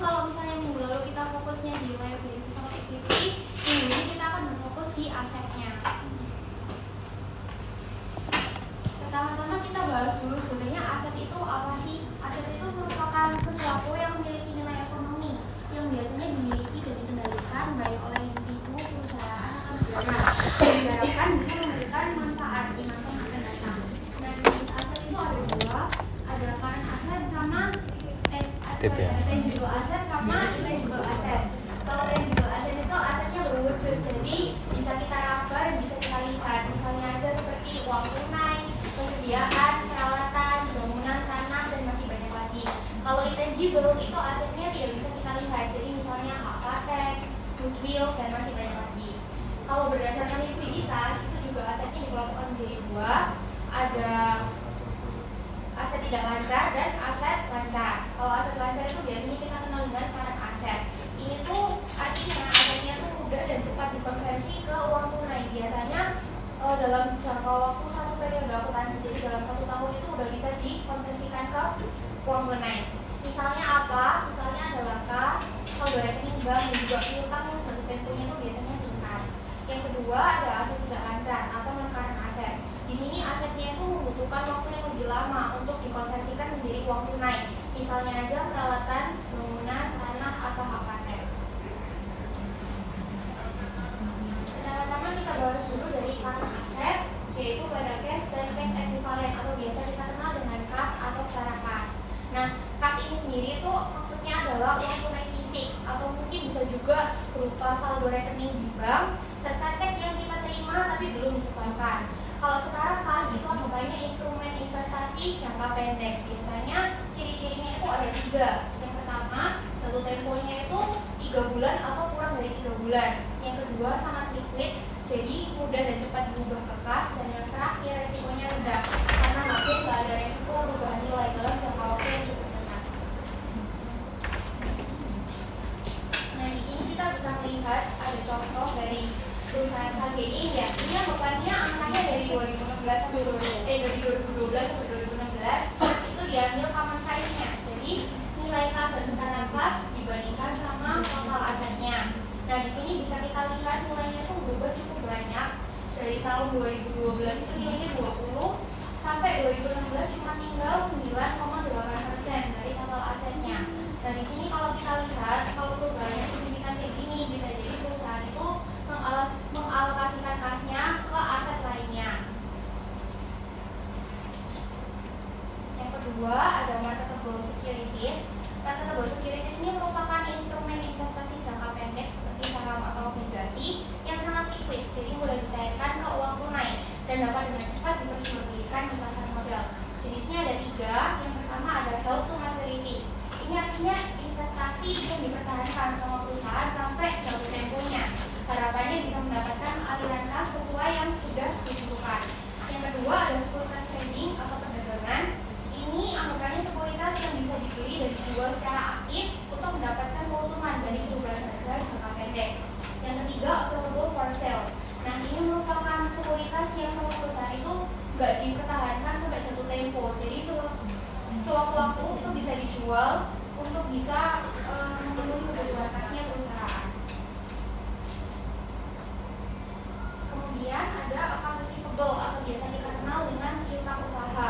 kalau misalnya minggu lalu kita fokusnya di liability sama equity, minggu ini kita akan berfokus di asetnya. Pertama-tama kita bahas dulu sebenarnya aset itu apa sih? Aset itu merupakan sesuatu yang memiliki nilai ekonomi yang biasanya dimiliki dan dikendalikan baik oleh individu, perusahaan, atau negara. Diharapkan bisa memberikan manfaat di masa yang akan datang. Nah, jenis aset itu ada dua, ada current aset sama tangible aset sama intangible aset. Kalau tangible aset itu asetnya berwujud, jadi bisa kita raba dan bisa kita lihat. Misalnya aja seperti uang tunai, pekerjaan, peralatan, bangunan, tanah, dan masih banyak lagi. Kalau intangible itu asetnya tidak bisa kita lihat, jadi misalnya hak paten, goodwill, dan masih banyak lagi. Kalau berdasarkan likuiditas, itu juga asetnya dikelompokkan menjadi dua, ada aset tidak lancar dan aset lancar. Kalau aset lancar itu biasanya kita kenal dengan current aset. Ini tuh artinya asetnya tuh mudah dan cepat dikonversi ke uang tunai. Biasanya dalam jangka waktu satu periode akuntansi, jadi dalam 1 tahun itu udah bisa dikonversikan ke uang tunai. Misalnya apa? Misalnya adalah kas, saldo rekening bank, dan juga piutang yang jatuh temponya itu biasanya singkat. Yang kedua ada aset tidak lancar atau non-current aset. Di sini asetnya itu membutuhkan waktu yang lebih lama untuk dikonversikan menjadi uang tunai. Misalnya aja peralatan, bangunan, tanah, atau hak paten. Pertama-tama kita bahas dulu dari current aset, yaitu pada cash dan cash equivalent atau biasa kita kenal dengan kas atau setara kas. Nah, kas ini sendiri itu maksudnya adalah uang tunai fisik atau mungkin bisa juga berupa saldo rekening di bank serta cek yang kita terima tapi belum disetorkan. Kalau sekarang kas itu anggapannya instrumen investasi jangka pendek. Biasanya ciri-cirinya itu ada 3. Yang pertama, jatuh temponya itu 3 bulan atau kurang dari 3 bulan. Yang kedua, sangat liquid, jadi mudah dan cepat diubah ke kas. Dan yang terakhir, resikonya rendah karena hampir nggak ada resiko perubahan nilai dalam jangka waktu yang cukup dekat. Nah, di sini kita bisa melihat ada contoh dari perusahaan SAGI ya. Ini anggapannya angkanya dari 2012 sampai 2016 itu diambil common size-nya. Jadi nilai kas dan setara kas dibandingkan sama total asetnya. Nah, di sini bisa kita lihat nilainya itu berubah cukup banyak. Dari tahun 2012 itu nilainya 20 sampai 2016 cuma tinggal 9,8% dari total asetnya. Nah, di sini kalau kita lihat kalau perubahannya signifikan kayak gini, bisa jadi perusahaan itu mengalokasikan kasnya ke aset lainnya. Yang kedua ada marketable securities. Marketable securities ini merupakan instrumen investasi jangka pendek seperti saham atau obligasi yang sangat liquid, jadi mudah dicairkan ke uang tunai dan dapat dengan cepat diperjualbelikan di pasar modal. Jenisnya ada 3. Yang pertama ada held to maturity. Ini artinya investasi yang dipertahankan sama perusahaan sampai jatuh temponya. Harapannya bisa mendapatkan aliran kas sesuai yang sudah ditentukan. Yang kedua ada sekuritas trading atau perdagangan. Ini anggapannya sekuritas yang bisa dibeli dan dijual secara aktif untuk mendapatkan keuntungan dari perubahan harga jangka pendek. Yang ketiga available for sale. Nah, ini merupakan sekuritas yang sama perusahaan itu nggak dipertahankan sampai jatuh tempo. Jadi sewaktu-waktu itu bisa dijual untuk bisa memenuhi kebutuhan kasnya perusahaan. Kemudian ada account receivable atau biasa dikenal dengan piutang usaha.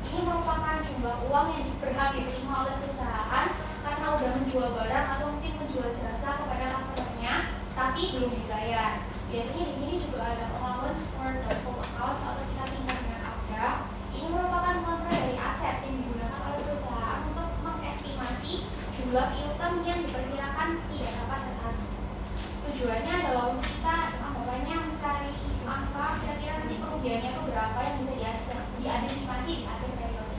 Ini merupakan jumlah uang yang berhak diterima oleh perusahaan karena udah menjual barang atau mungkin menjual jasa kepada customer-nya, tapi belum dibayar. Biasanya di sini juga ada allowance for doubtful accounts atau kita singkat dengan AFDA. Ini merupakan kontrol dari aset yang digunakan oleh perusahaan untuk mengestimasi jumlah piutang yang diperkirakan tidak dapat tertagih. Tujuannya adalah untuk kita anggapannya mencari angka kira-kira nanti kerugiannya itu berapa yang bisa diantisipasi di akhir periode.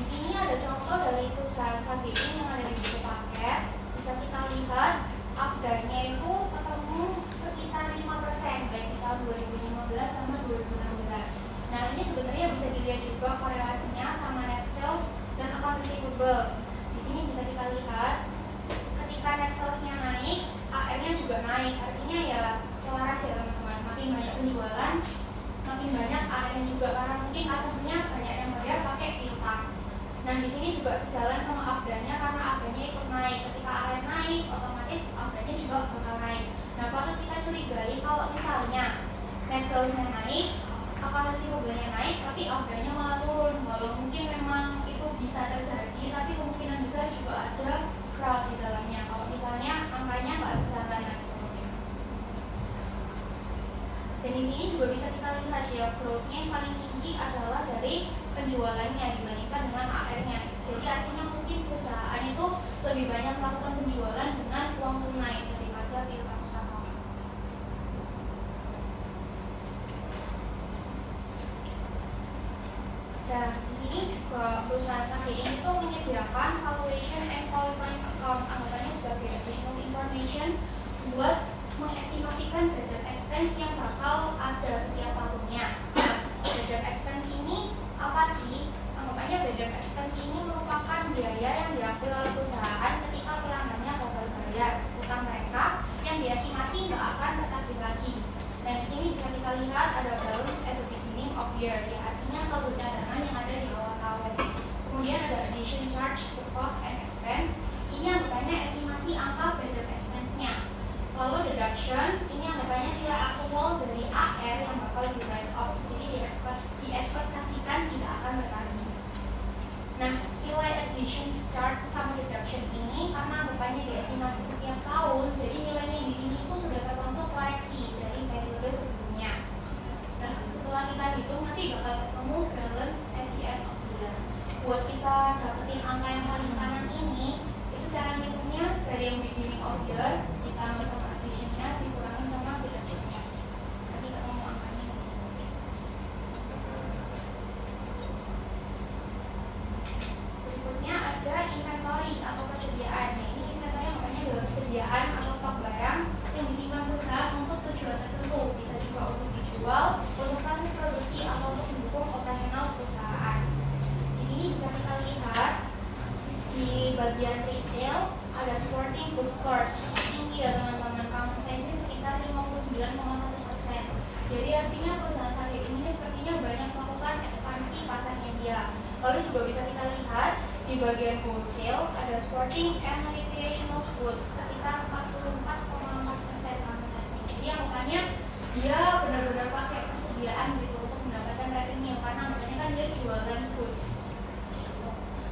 Di sini ada contoh dari perusahaan SAGI yang ada di buku paket. Bisa kita lihat AFDA-nya itu ketemu sekitar 5% baik di tahun 2015 sama 2016. Nah, ini sebenarnya bisa dilihat juga korelasinya sama net sales dan account receivable. Di sini bisa kita lihat ketika net sales-nya naik, AR-nya juga naik. Artinya ya selaras ya teman-teman. Makin banyak penjualan, makin banyak AR-nya juga karena mungkin customer-nya juga sejalan sama ABDA-nya karena ABDA-nya ikut naik. Ketika AR naik, otomatis ABDA-nya juga bakal naik. Nah, patut kita curigai kalau misalnya net sales-nya naik, akan receivable-nya naik, tapi ABDA-nya malah turun. Walau mungkin memang itu bisa terjadi, tapi kemungkinan besar juga ada fraud di dalamnya. Kalau misalnya angkanya nggak sejalan naik turunnya. Dan di sini juga bisa kita lihat ya, growth-nya yang paling tinggi adalah dari penjualannya dibandingkan dengan AR-nya. Jadi artinya mungkin perusahaan itu lebih banyak melakukan penjualan dengan uang tunai daripada piutang usaha. Dan di sini juga perusahaan SAGE ini tuh menyediakan valuation and qualifying accounts, anggapannya sebagai additional information buat mengestimasikan bad debt expense yang bakal ada setiap tahunnya. Bad debt expense ini apa sih? Anggapannya bad debt expense ini merupakan biaya yang diambil oleh perusahaan ketika pelanggannya gagal bayar utang mereka yang diestimasi nggak akan tertagih lagi. Dan di sini bisa kita lihat ada balance at the beginning of year, ya artinya saldo cadangan yang ada di awal tahun. Kemudian ada addition charge to cost and expense, ini anggapannya estimasi angka bad debt expense-nya. Lalu deduction, ini anggapannya nilai aktual dari AR yang bakal di write off, jadi diekspektasikan tidak akan berlagi. Nah, nilai addition charge sama deduction ini karena anggapannya diestimasi setiap tahun, jadi nilainya di sini itu sudah termasuk koreksi dari periode sebelumnya. Nah, setelah kita hitung nanti bakal ketemu balance at the end of the year. Buat kita dapetin angka yang paling kanan ini, itu cara ngitungnya dari yang beginning of year ditambah sama addition-nya dikurangin sama deduction-nya. Nanti ketemu angkanya di sini. Berikutnya ada inventory atau persediaan. Nah, ini inventory makanya adalah persediaan atau stok barang yang disimpan perusahaan untuk tujuan tertentu, bisa juga untuk dijual, untuk proses produksi atau untuk mendukung operasional perusahaan. Di sini bisa kita lihat di bagian retail ada supporting goods stores tinggi ya teman-teman, common size-nya sekitar 59,1%. Jadi artinya perusahaan SAGE ini sepertinya banyak melakukan ekspansi pasarnya dia. Lalu juga bisa kita lihat di bagian wholesale ada sporting and recreational goods sekitar 44,4% common size-nya. Jadi anggapannya dia benar-benar pakai persediaan gitu untuk mendapatkan revenue karena makanya kan dia jualan goods.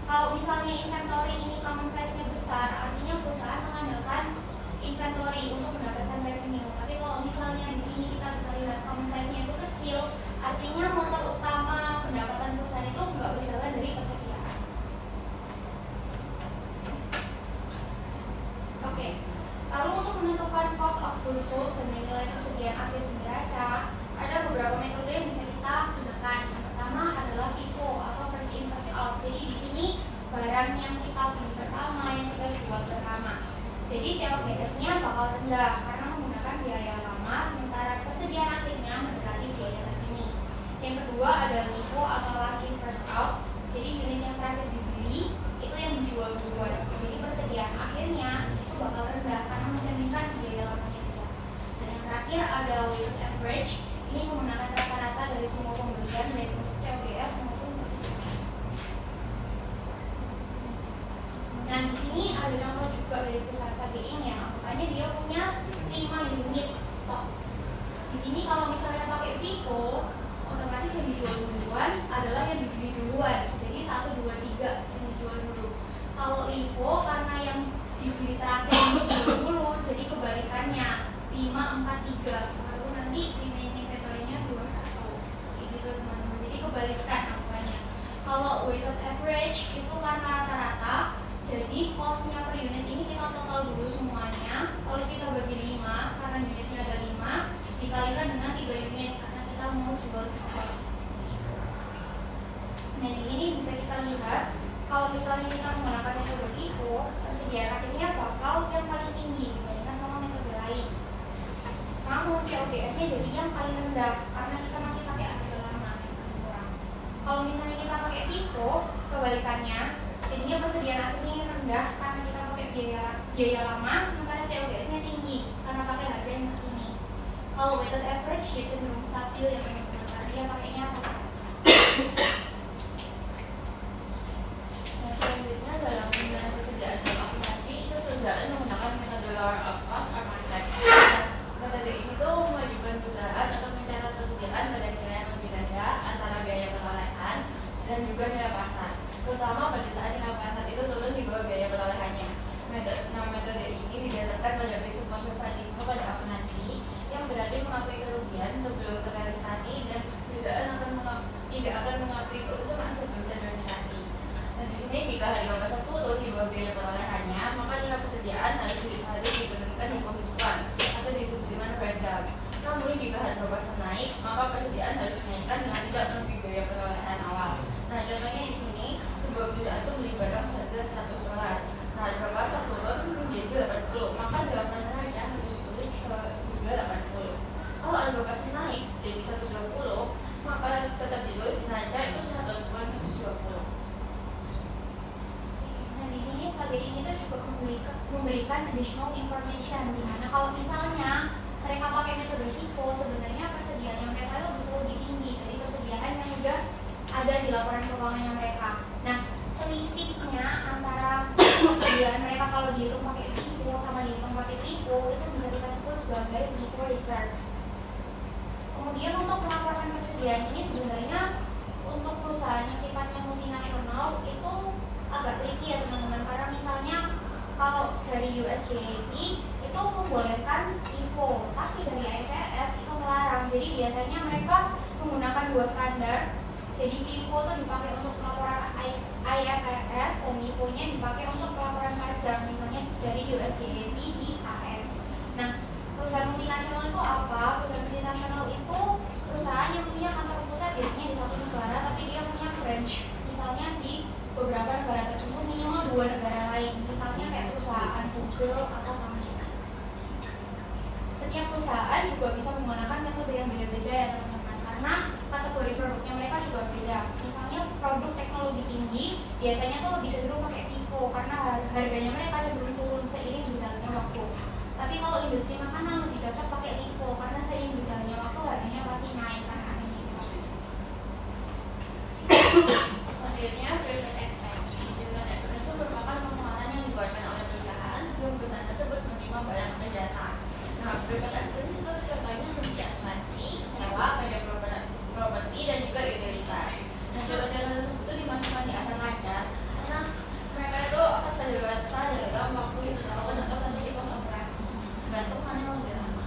Kalau misalnya inventory ini common size-nya besar, artinya perusahaan mengandalkan inventory untuk mendapatkan revenue. Tapi kalau misalnya di sini kita bisa lihat common size-nya itu kecil, artinya motor utama pendapatan perusahaan itu nggak berjalan dari persediaan. Oke. Lalu untuk menentukan cost of goods sold dan nilai persediaan akhir di neraca, ada beberapa metode yang bisa kita gunakan. Yang pertama adalah FIFO atau first in first out. Jadi di sini barang yang kita beli pertama yang kita jual pertama. Jadi COGS-nya bakal rendah karena menggunakan biaya lama, sementara persediaan akhirnya mendekati biaya terkini. Yang kedua ada LIFO atau last in first out. Jadi unit yang terakhir dibeli itu yang dijual duluan. Jadi persediaan akhirnya itu bakal rendah karena mencerminkan biaya lamanya dia. Dan yang terakhir ada weighted average. Ini menggunakan rata-rata dari semua pembelian baik untuk COGS maupun persediaan. Nah, di sini ada contoh juga dari perusahaan SAGE ini ya. Makanya dia punya 5 unit stok. Di sini kalau misalnya pakai FIFO, otomatis yang dijual duluan adalah yang dibeli duluan. Jadi 1, 2, 3 yang dijual dulu. Kalau LIFO karena yang dibeli terakhir dijual dulu, jadi kebalikannya 5, 4, 3. Baru nanti remaining inventory-nya 2, 1. Kayak gitu teman-teman. Jadi kebalikan angkanya. Kalau weighted average itu karena rata-rata, jadi cost-nya per unit ini kita total dulu semuanya. Lalu kita bagi 5 karena unitnya ada 5, dikalikan dengan 3 unit karena kita mau jual 3. Nah, di sini bisa kita lihat kalau misalnya kita menggunakan metode FIFO, persediaan akhirnya bakal yang paling tinggi dibandingkan sama metode lain. Namun COGS-nya jadi yang paling rendah karena kita masih pakai harga lama. Kalau misalnya kita pakai FIFO, kebalikannya, jadinya persediaan akhirnya rendah karena kita pakai biaya lama, sementara COGS-nya tinggi karena pakai harga yang terkini. Kalau weighted average dia cenderung stabil ya teman-teman karena dia pakainya apa? Nah, juga nilai pasar, terutama pada saat nilai pasar itu turun di bawah biaya perolehannya. Metode ini didasarkan pada prinsip konservatisme pada akuntansi yang berarti mengakui kerugian sebelum terrealisasi dan perusahaan tidak akan mengakui keuntungan sebelum terrealisasi. Dan di sini jika harga pasar turun di bawah biaya perolehannya, maka nilai persediaan harus dibentukkan di pembukuan atau disebut dengan breakdown. Namun jika harga pasar naik, maka persediaan harus dinaikkan dengan tidak melebihi biaya perolehan awal. Nah, contohnya di sini sebuah perusahaan itu beli barang seharga $100. Nah, harga pasar turun menjadi 80, maka dalam persenjataan harus ditulis juga 80. Kalau harga pasar naik jadi 120, maka tetap ditulis neraca itu 100 bukan 120. Nah, di sini sebagai ini itu juga memberikan additional information, di mana kalau misalnya mereka pakai metode FIFO, sebenarnya persediaan yang mereka itu bisa lebih tinggi dari persediaan yang sudah ada di laporan keuangannya mereka. Nah, selisihnya antara persediaan mereka kalau dihitung pakai FIFO sama dihitung pakai LIFO itu bisa kita sebut sebagai LIFO reserve. Kemudian untuk pelaporan persediaan ini sebenarnya untuk perusahaan yang sifatnya multinasional itu agak tricky ya teman-teman, karena misalnya kalau dari USJAP itu membolehkan LIFO, tapi dari IFRS itu melarang. Jadi biasanya mereka menggunakan dua standar. Jadi FIFO itu dipakai untuk pelaporan IFRS dan LIFO-nya dipakai untuk pelaporan pajak, misalnya dari USJAP di AS. Nah, perusahaan multinasional itu apa? Perusahaan multinasional itu perusahaan yang punya kantor pusat biasanya di satu negara, tapi dia punya branch misalnya di beberapa negara tersebut, minimal 2 negara lain, misalnya kayak perusahaan Google atau Samsung. Setiap perusahaan juga bisa menggunakan metode yang beda-beda ya teman-teman, karena kategori produknya mereka juga beda. Misalnya produk teknologi tinggi biasanya tuh lebih cenderung pakai FIFO karena harganya mereka cenderung turun seiring berjalannya waktu. Tapi kalau industri makanan lebih cocok pakai LIFO karena seiring berjalannya waktu harganya pasti naik karena adanya inflasi. Selanjutnya, private expense. Private expense itu merupakan pengeluaran yang dikeluarkan oleh perusahaan sebelum perusahaan tersebut menerima barang atau jasa. Nah, private expense itu contohnya seperti asuransi, sewa, pajak properti, dan juga utilitas. Nah, contoh-contoh tersebut itu dimasukkan di asal raja karena mereka itu akan terbiasa dalam waktu 1 tahun atau sampai di pos operasi, tergantung mana yang lebih lama.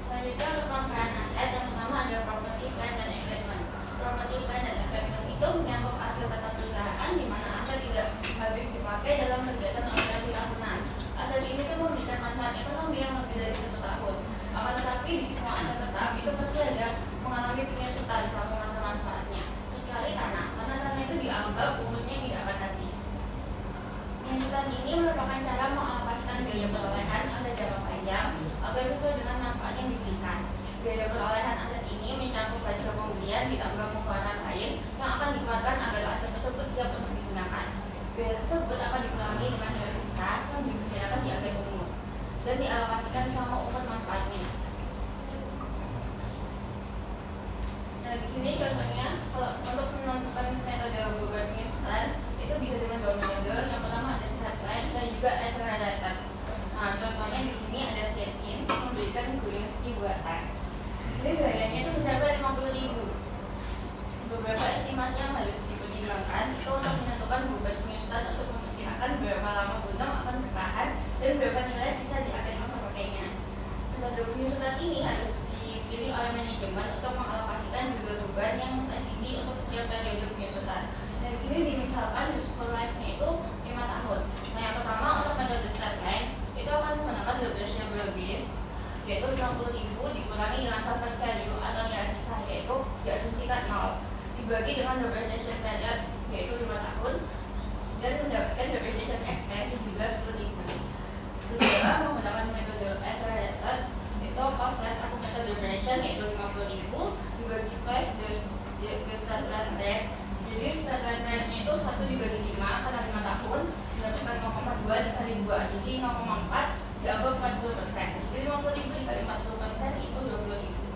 Selanjutnya, pemanfaatan aset yang pertama ada property, plant, dan equipment. Property, plant, dan equipment itu menyangkut aset tetap perusahaan di mana aset tidak habis dipakai dalam kegiatan operasi tahunan. Aset ini tuh memberikan manfaat ekonomi yang lebih dari 1 tahun. Akan tetapi di semua aset tetap itu pasti ada mengalami penyusutan selama masa manfaatnya, kecuali tanah. Tanah itu dianggap umurnya tidak akan habis. Penyusutan ini merupakan cara mengalokasikan biaya perolehan pada jangka panjang agar sesuai dengan manfaat yang diberikan. Biaya perolehan aset ini mencakup hasil pembelian ditambah pengeluaran lain yang akan dikeluarkan agar aset tersebut siap untuk digunakan. Biaya tersebut akan dikurangi dengan nilai sisa yang diperkirakan di akhir umur dan dialokasikan selama umur manfaatnya. Nah, di sini contohnya kalau untuk menentukan metode beban penyusutan itu bisa dengan 2 metode. Yang pertama ada straight line dan juga accelerated. Nah, contohnya di sini ada CNC yang memberikan guling ski buatan. Di sini biayanya itu mencapai 50.000. Beberapa estimasi yang harus dipertimbangkan itu untuk menentukan beban penyusutan untuk memperkirakan berapa lama gudang akan bertahan dan berapa nilai sisa di akhir masa pakainya. Metode penyusutan ini harus dipilih oleh manajemen untuk mengalokasikan beban yang presisi untuk setiap periode penyusutan. Dan di sini dimisalkan useful life-nya itu 5 tahun. Nah, yang pertama untuk metode straight line itu akan menggunakan double base, yaitu 50.000 dikurangi dengan surface value atau nilai sisa, yaitu diasumsikan 0, dibagi dengan depreciation period yaitu 5 tahun dan mendapatkan depreciation expense juga 10.000. Kedua, menggunakan metode accelerated itu cost less accumulated duration yaitu 50.000 dibagi plus ke standard rate. Jadi standard rate-nya itu 1 dibagi 5 karena 5 tahun mendapatkan 0,2 dikali 2, jadi 0,4 dianggap 40%. Jadi 50.000 dikali 40% itu 20.000.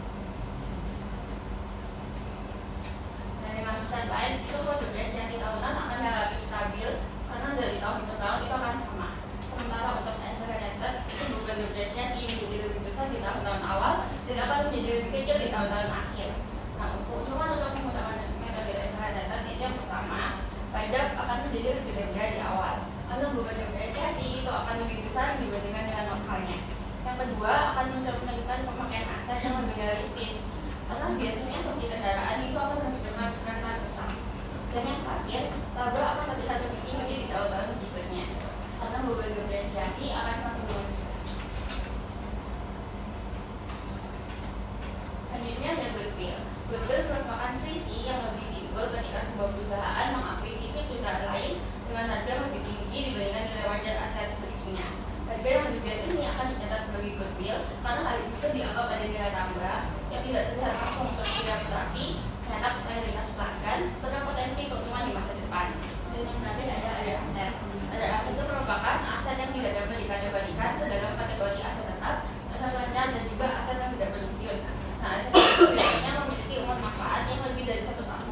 Dan dengan standby itu depresiasi tahunan akan relatif stabil karena dari tahun ke tahun itu akan sama. Sementara untuk accelerated itu beban depresiasi menjadi lebih besar di tahun-tahun awal dan akan menjadi lebih kecil di tahun-tahun akhir. Nah, untuk menggunakan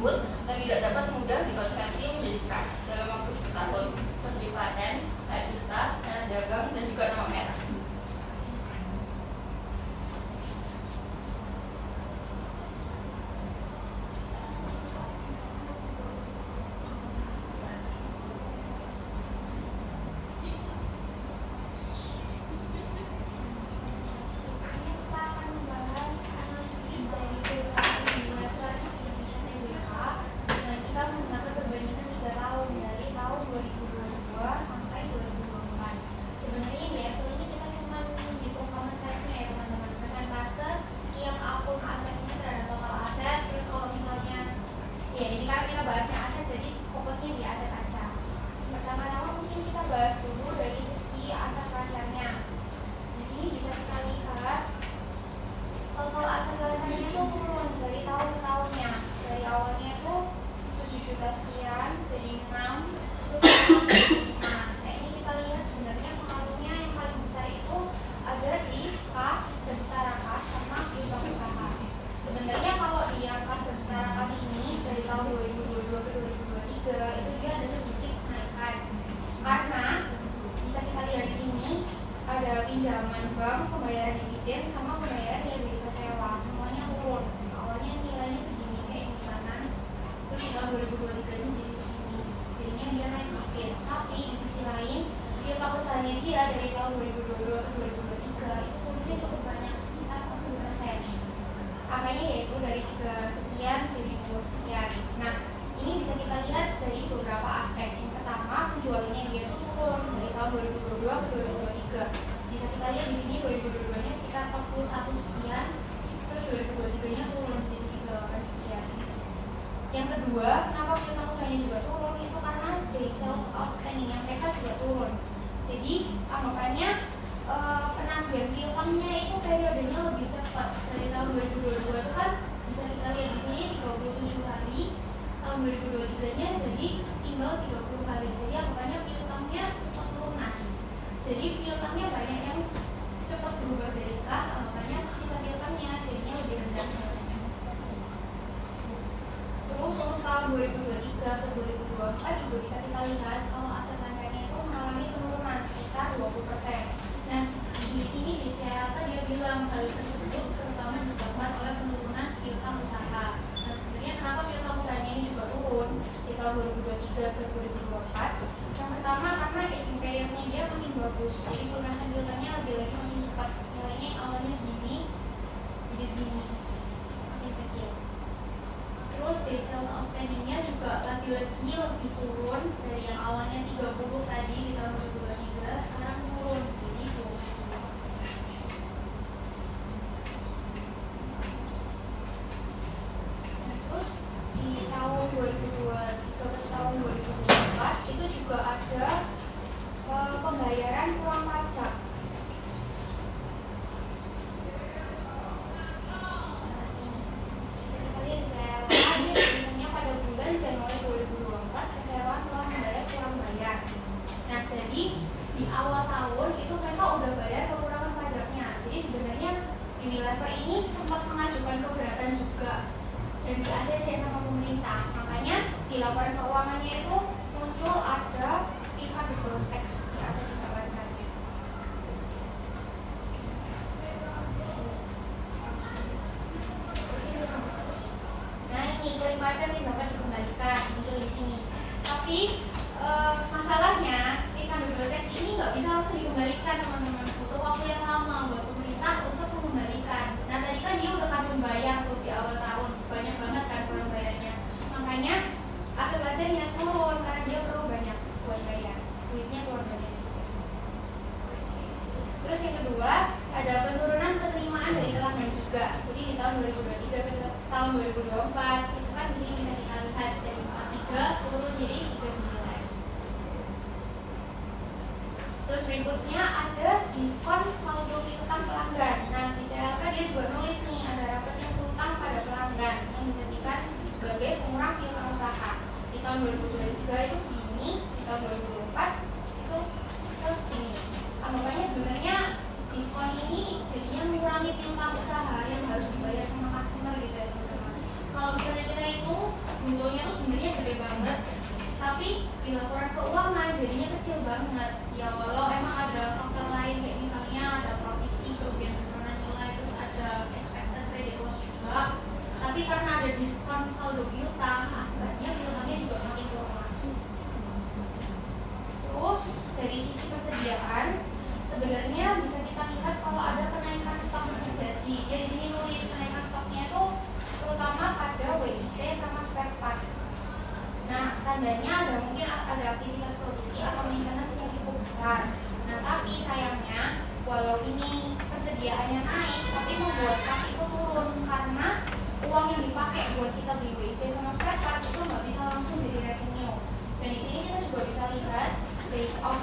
tersebut dan tidak dapat mudah dikonversi menjadi kas dalam waktu 1 tahun, seperti paten, hak cipta, tanah dagang, dan juga nama merek. Yang kedua, kenapa piutang usahanya juga turun itu karena day sales outstanding yang mereka juga turun. Jadi anggapannya penagihan piutangnya itu periodenya lebih cepat. Dari tahun 2022 itu kan bisa kita lihat di sini 37 hari, tahun 2023-nya jadi tinggal 30 hari. Jadi anggapannya piutangnya cepat lunas. Jadi piutangnya banyak yang cepat berubah jadi kas, anggapannya sisa piutangnya jadinya lebih rendah. Terus untuk tahun 2023 ke 2024 juga bisa kita lihat kalau aset lancarnya itu mengalami penurunan sekitar 20%. Nah, di sini di CLK dia bilang hal tersebut terutama disebabkan oleh penurunan piutang usaha. Nah, sebenarnya kenapa piutang usahanya ini juga turun di tahun 2023 ke 2024? Yang pertama karena aging periodnya dia makin bagus, jadi pelunasan piutangnya lagi-lagi makin cepat. Nilainya awalnya segini, jadi segini, makin kecil. Terus day sales outstanding-nya juga lagi-lagi lebih turun dari yang awalnya 30 tadi di tahun 2023, sekarang turun jadi 20. Nah, terus di tahun 2023 ke tahun 2024 itu juga ada pembayaran kurang pajak. Di awal tahun itu mereka udah bayar kekurangan pajaknya. Jadi sebenarnya Unilever ini sempat mengajukan keberatan juga dan di ACC sama pemerintah. Makanya di laporan keuangannya itu muncul ada refundable tax di ACC pajaknya. Nah ini klaim pajak yang dapat dikembalikan muncul di sini. Tapi masalahnya refundable tax ini nggak bisa langsung dikembalikan teman-teman, butuh waktu yang lama buat pemerintah untuk mengembalikan. Nah tadi kan dia udah kadung bayar tuh di awal tahun, banyak banget kan kurang bayarnya, makanya aset lancarnya turun karena dia perlu banyak buat bayar, duitnya keluar dari sistem. Terus yang kedua ada penurunan penerimaan dari pelanggan juga. Jadi di tahun 2023 ke tahun 2024 itu kan di sini bisa kita lihat dari 43 turun jadi 39. Terus berikutnya ada diskon saldo piutang pelanggan. Nah di CLK dia juga nulis nih ada rapat yang piutang pada pelanggan yang dijadikan sebagai pengurang piutang usaha. Di tahun 2023 itu segini, di tahun 2024 itu segini. Anggapannya sebenarnya diskon ini jadinya mengurangi piutang usaha yang harus dibayar sama customer gitu ya teman-teman. Kalau misalnya kita itu butuh banget, tapi di laporan keuangan jadinya kecil banget. Ya walau emang ada faktor lain kayak misalnya ada provisi, kerugian penurunan nilai, terus ada expected credit loss juga, tapi karena ada diskon saldo piutang, akibatnya piutangnya juga makin turun langsung. Terus dari sisi persediaan, sebenarnya bisa kita lihat kalau ada kenaikan stok yang terjadi. Ya di sini nulis kenaikan stoknya itu terutama pada WIP sama spare part. Nah, tandanya ada mungkin ada aktivitas produksi atau maintenance yang cukup besar. Nah, tapi sayangnya walau ini persediaannya naik, tapi membuat kas itu turun karena uang yang dipakai buat kita beli WIP sama spare part itu nggak bisa langsung jadi revenue. Dan di sini kita juga bisa lihat base of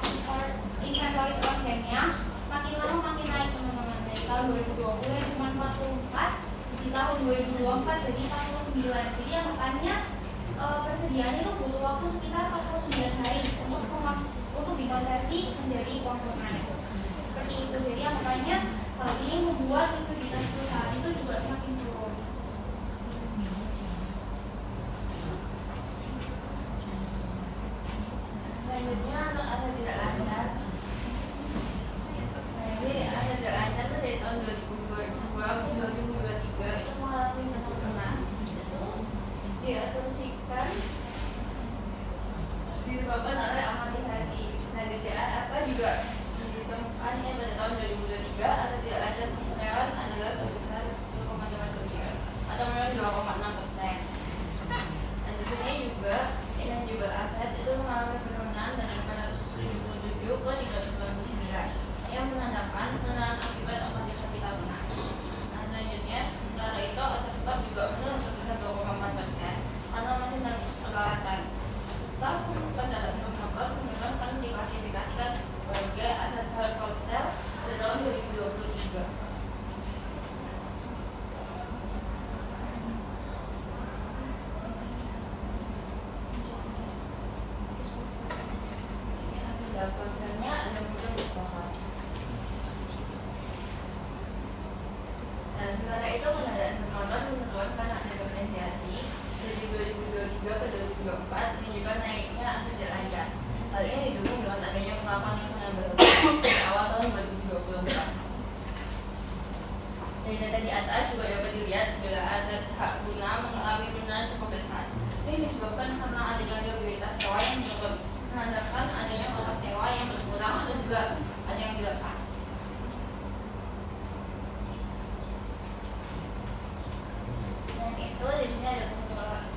inventory on hand-nya makin lama makin naik teman-teman. Dari tahun 2020 yang cuma 44, di tahun 2024 jadi 49. Jadi anggapannya persediaannya itu butuh waktu sekitar 49 hari untuk dikonversi menjadi uang tunai. Seperti itu. Jadi anggapannya saat ini membuat likuiditas perusahaan itu juga semakin turun. Selanjutnya untuk aset tidak lancar. Nah, ini aset tidak lancar itu dari tahun 2022 ke 2023 itu mengalami penurunan. Diasumsikan disebabkan oleh amortisasi. Nah, DCA apa juga ditemukan pada tahun 2023 aset tidak lancar perseroan adalah sebesar 10,5% atau menurun 2,6%. Dan di sini juga intangible aset itu mengalami penurunan dari 477 ke 399 yang menandakan penurunan akibat amortisasi tahunan. Nah, selanjutnya setelah itu aset tetap juga menurun sebesar 2,4% karena masih dalam peralatan. Setelah penurunan dalam indikator penurunan akan diklasifikasikan sebagai aset held for sale pada tahun 2023. Konsernya ada mungkin disposal. Nah, sementara itu pengadaan penonton menurun karena ada diferensiasi dari 2023 ke 2024 dan juga naiknya aset tidak lancar. Hal ini didukung dengan adanya penerapan lingkungan baru pada awal tahun 2024. Dari data di atas juga dapat dilihat bila aset hak guna mengalami penurunan cukup besar. Ini disebabkan karena adanya liabilitas sewa yang menurun, menandakan adanya kontrak sewa yang berkurang atau juga ada yang dilepas. Dan itu di sini ada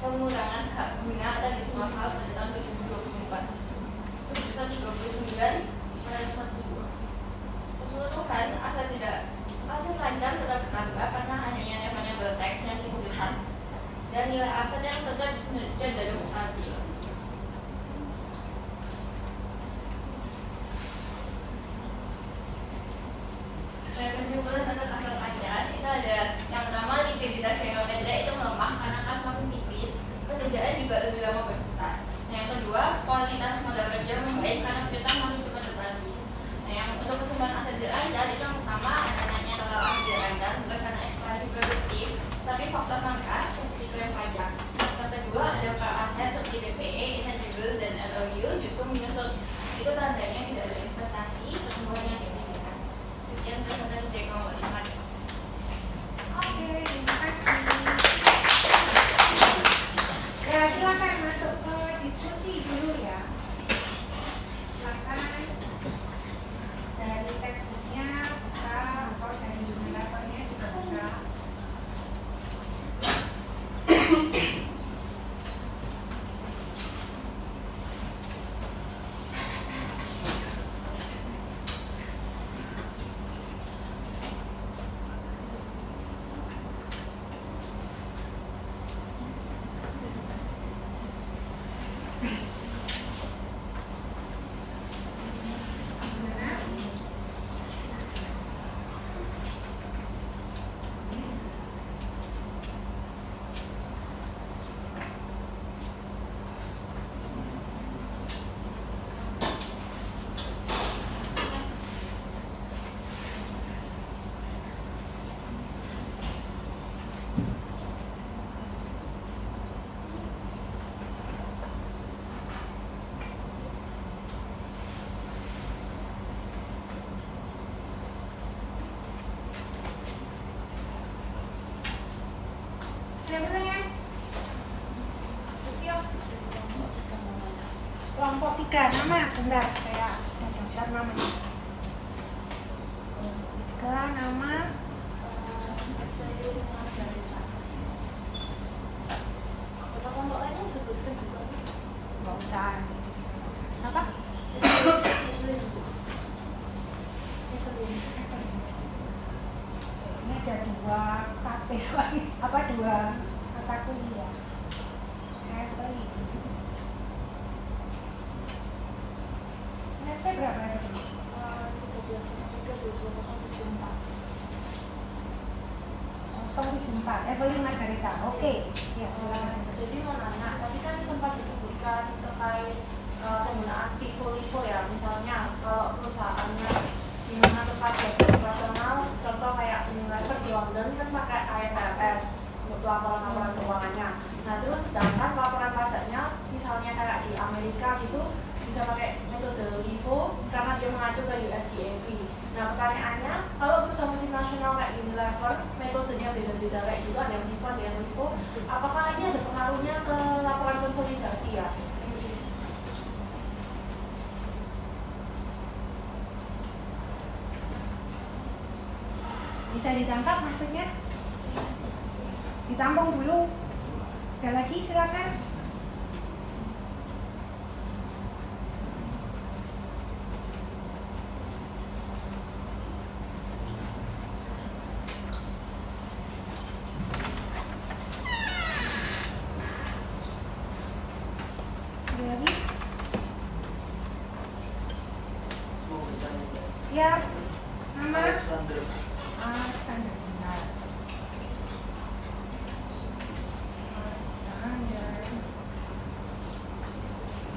pengurangan hak guna atau disposal pada tahun 2024 sebesar 39,142. Keseluruhan aset lancar tetap bertambah karena adanya revenue tax yang cukup besar dan nilai aset yang tetap cenderung stabil. Kesimpulan tentang aset lancar itu ada yang pertama, likuiditas jangka pendek itu melemah karena kas makin tipis, persediaan juga lebih lama berputar. Nah, yang kedua, kualitas modal kerja membaik karena piutang makin cepat terbantu. Nah, yang untuk kesimpulan aset tidak lancar itu yang pertama, adanya total tidak lancar bukan karena ekspansi produktif, tapi faktor non-kas seperti klaim pajak. Yang kedua, ada aset seperti BPE, intangible, dan LOU justru menyusut. Itu tandanya tidak ada investasi pertumbuhan yang signifikan. Sekian presentasi dari kelompok 5. Oke, terima kasih. Ya, silakan masuk ke diskusi dulu ya. Silakan dari textbooknya bisa atau dari moderatornya juga bisa. yang mana ya? Yuk. Kelompok 3 nama, bentar saya daftar namanya. Kelompok 3 nama. Kelompok lainnya disebutkan juga. Nggak usah. Apa? Ini ada 2 KPS lagi. Apa 2 mata kuliah? NT berapa ya? 074 Evelyn Margarita. Oke. Ya, silakan. Jadi mau nanya, tadi kan sempat disebutkan terkait penggunaan FIFO-LIFO ya, misalnya kalau perusahaannya di mana tempatnya operasional, contoh kayak Unilever di London kan pakai IFRS untuk laporan-laporan keuangannya. Nah terus sedangkan laporan pajaknya misalnya kayak di Amerika gitu bisa pakai metode LIFO karena dia mengacu ke US GAAP. Nah pertanyaannya, kalau perusahaan multinasional kayak Unilever metodenya beda-beda kayak gitu, ada yang FIFO, ada yang LIFO, apakah ini ada pengaruhnya ke laporan konsolidasi ya? Bisa ditangkap maksudnya? Ditampung dulu. Ada lagi silakan. Ada lagi? Ya, nama Alexander. Alexander. Benar.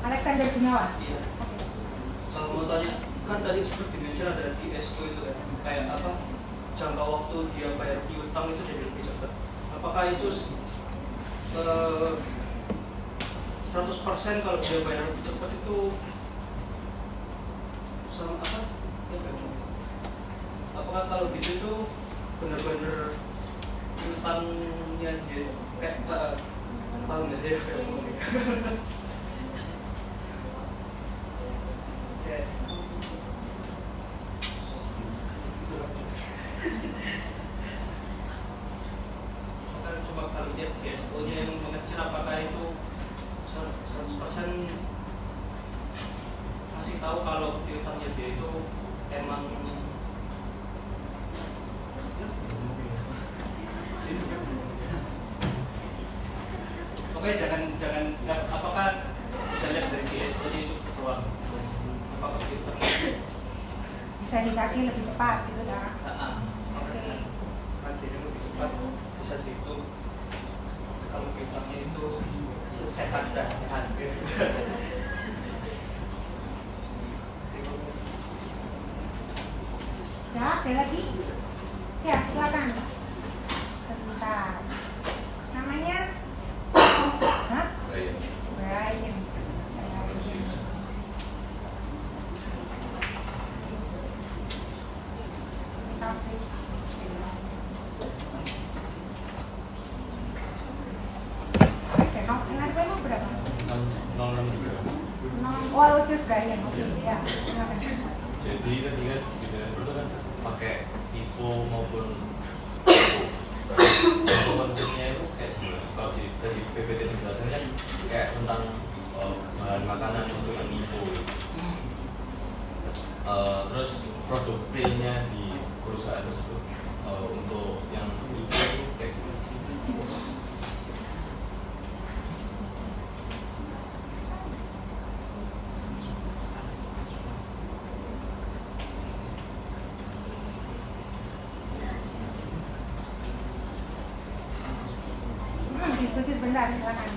Alexander Gunawan. Iya. Kalau mau tanya, kan tadi seperti mention ada TSO itu kan, kayak apa? Jangka waktu dia bayar piutang itu jadi lebih cepat. Apakah itu 100% kalau dia bayar lebih cepat itu sama apa? Ya, apakah kalau gitu itu benar-benar piutangnya dia kayak tahu nggak sih? Coba kalau dia PSO-nya yang mengecil, apakah itu 100% masih tahu kalau piutangnya dia itu emang oke, jangan apakah bisa lihat dari PSO-nya itu keluar apakah piutangnya Bisa ditagih lebih cepat gitu kan? nanti lebih cepat bisa dihitung kalau piutangnya itu sehat dan sehat. Ya, ada lagi? Ya, silakan. Sebentar. Namanya? Hah? Brian. Berapa? 663. Oh, Lucius Brian. Oke, ya. Silakan. Jadi ketika kita itu kan pakai FIFO maupun konsumsinya itu kayak gimana? Kalau dari PPT menjelaskan kan kayak tentang bahan makanan untuk yang FIFO. Terus produk realnya di perusahaan tersebut untuk yang FIFO itu kayak gimana? Diskusi sebentar, silakan.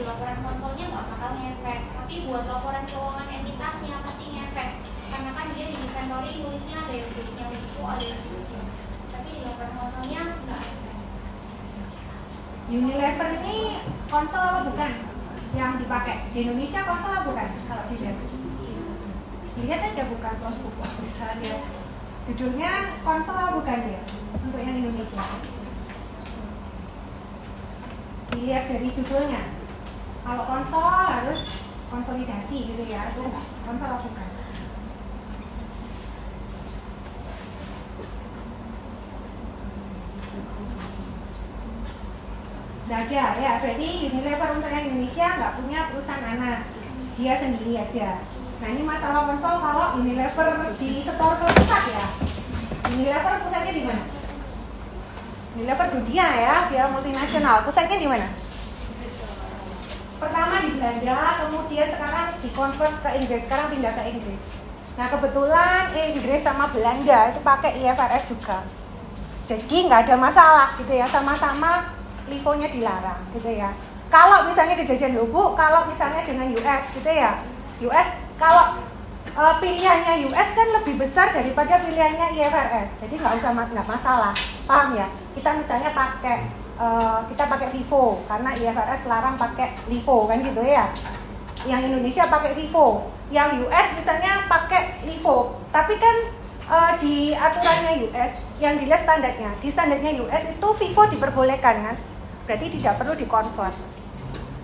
di laporan konsolnya nggak bakal ngefek, tapi buat laporan keuangan entitasnya pasti ngefek, karena kan dia di inventory nulisnya ada yang base-nya LIFO, ada yang FIFO, tapi di laporan konsolnya nggak ngefek. Unilever ini konsol apa bukan yang dipakai? Di Indonesia konsol apa bukan? Kalau dilihat, dilihat aja bukan Closebook, bisa lihat judulnya konsol apa bukan dia untuk yang Indonesia. Dilihat dari judulnya. Kalau konsol harus konsolidasi gitu ya, itu enggak. Konsol apa bukan? Nggak ada ya, berarti Unilever untuk yang Indonesia nggak punya perusahaan anak, dia sendiri aja. Nah ini masalah konsol kalau Unilever di setor ke pusat ya. Unilever pusatnya di mana? Unilever dunia ya, dia multinasional. Pusatnya di mana? Pertama di Belanda, kemudian sekarang dikonvert ke Inggris, sekarang pindah ke Inggris. Nah kebetulan Inggris sama Belanda itu pakai IFRS juga. Jadi nggak ada masalah gitu ya, sama-sama LIFO-nya dilarang gitu ya. Kalau misalnya kejadian lubuk, kalau misalnya dengan US gitu ya, US kalau pilihannya US kan lebih besar daripada pilihannya IFRS, jadi nggak masalah, paham ya? Kita misalnya pakai FIFO karena IFRS larang pakai LIFO kan gitu ya. Yang Indonesia pakai FIFO, yang US misalnya pakai LIFO, tapi kan di aturannya US yang dilihat standarnya, di standarnya US itu FIFO diperbolehkan kan, berarti tidak perlu dikonvert.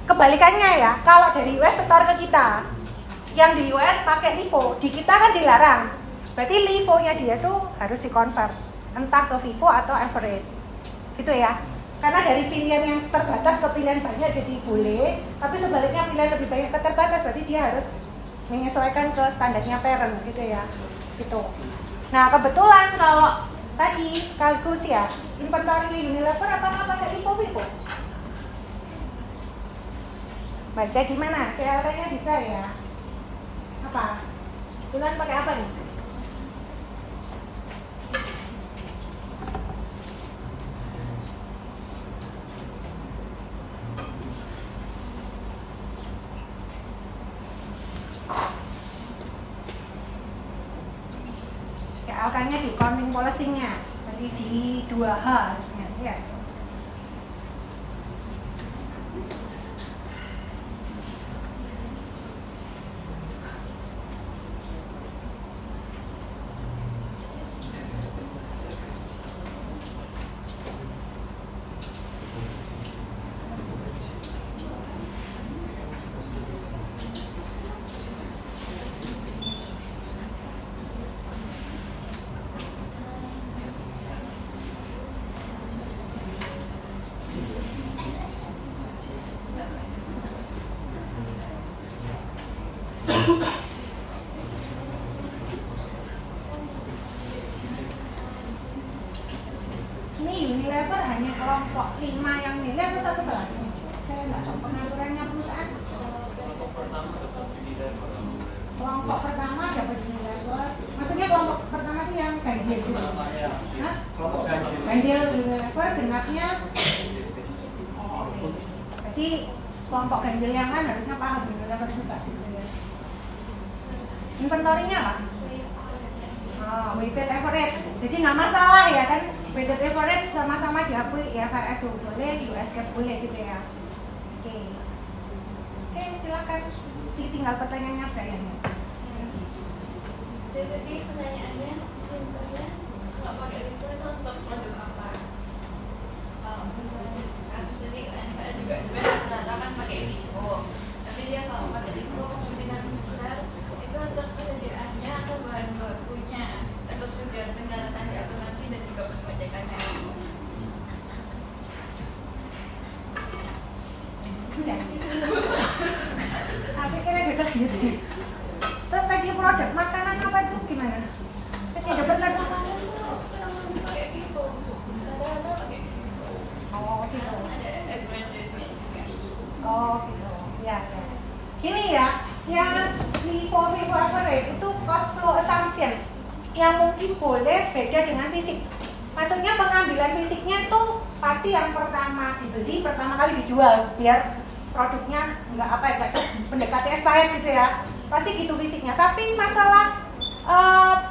Kebalikannya ya, kalau dari US setor ke kita, yang di US pakai LIFO, di kita kan dilarang. Berarti LIFO-nya dia tuh harus dikonvert, entah ke FIFO atau average. Gitu ya. Karena dari pilihan yang terbatas ke pilihan banyak jadi boleh, tapi sebaliknya pilihan lebih banyak ke terbatas, berarti dia harus menyesuaikan ke standarnya parent gitu ya. Gitu. Nah, kebetulan kalau tadi sekaligus ya, inventory Unilever apa pakai LIFO FIFO? Baca di mana? CLT-nya bisa ya. Apa? Bulan pakai apa nih? CLT-nya di accounting policy-nya. Jadi di 2H harusnya ya. Ini Unilever hanya kelompok 5 yang milih atau satu kelas? Saya nggak tahu pengaturannya perusahaan. Kelompok pertama dapat Unilever. Maksudnya kelompok pertama itu yang ganjil gitu. Hah? Kelompok ganjil. Ganjil Unilever genapnya. Jadi kelompok ganjil yang lain harusnya paham Unilever juga. Inventorinya apa? Weighted average. Jadi nggak masalah ya kan, weighted average sama-sama diakui IFRS boleh, US GAAP boleh gitu ya. Oke, silakan. Tinggal pertanyaannya kayaknya. Jadi pertanyaannya simpelnya nggak pakai LIFO itu untuk produk apa? Kalau misalnya kan jadi NPL juga rata-rata kan pakai LIFO, tapi dia kalau pakai LIFO kemungkinan besar itu untuk persediaannya atau bahan bakunya atau tujuan pendaratan di akuntansi dan juga perpajakannya. Udah. Tapi kira gitu gitu. Terus tadi produk makanan apa itu gimana? Tadi dapat lagi Makanan tuh pakai LIFO, rata-rata pakai LIFO. Oh gitu. Ada experience-nya juga. Oh gitu. Ya. Gini ya, yang FIFO average itu cost flow assumption yang mungkin boleh beda dengan fisik. Maksudnya pengambilan fisiknya tuh pasti yang pertama dibeli, pertama kali dijual biar produknya nggak mendekati expired gitu ya, pasti gitu fisiknya. Tapi masalah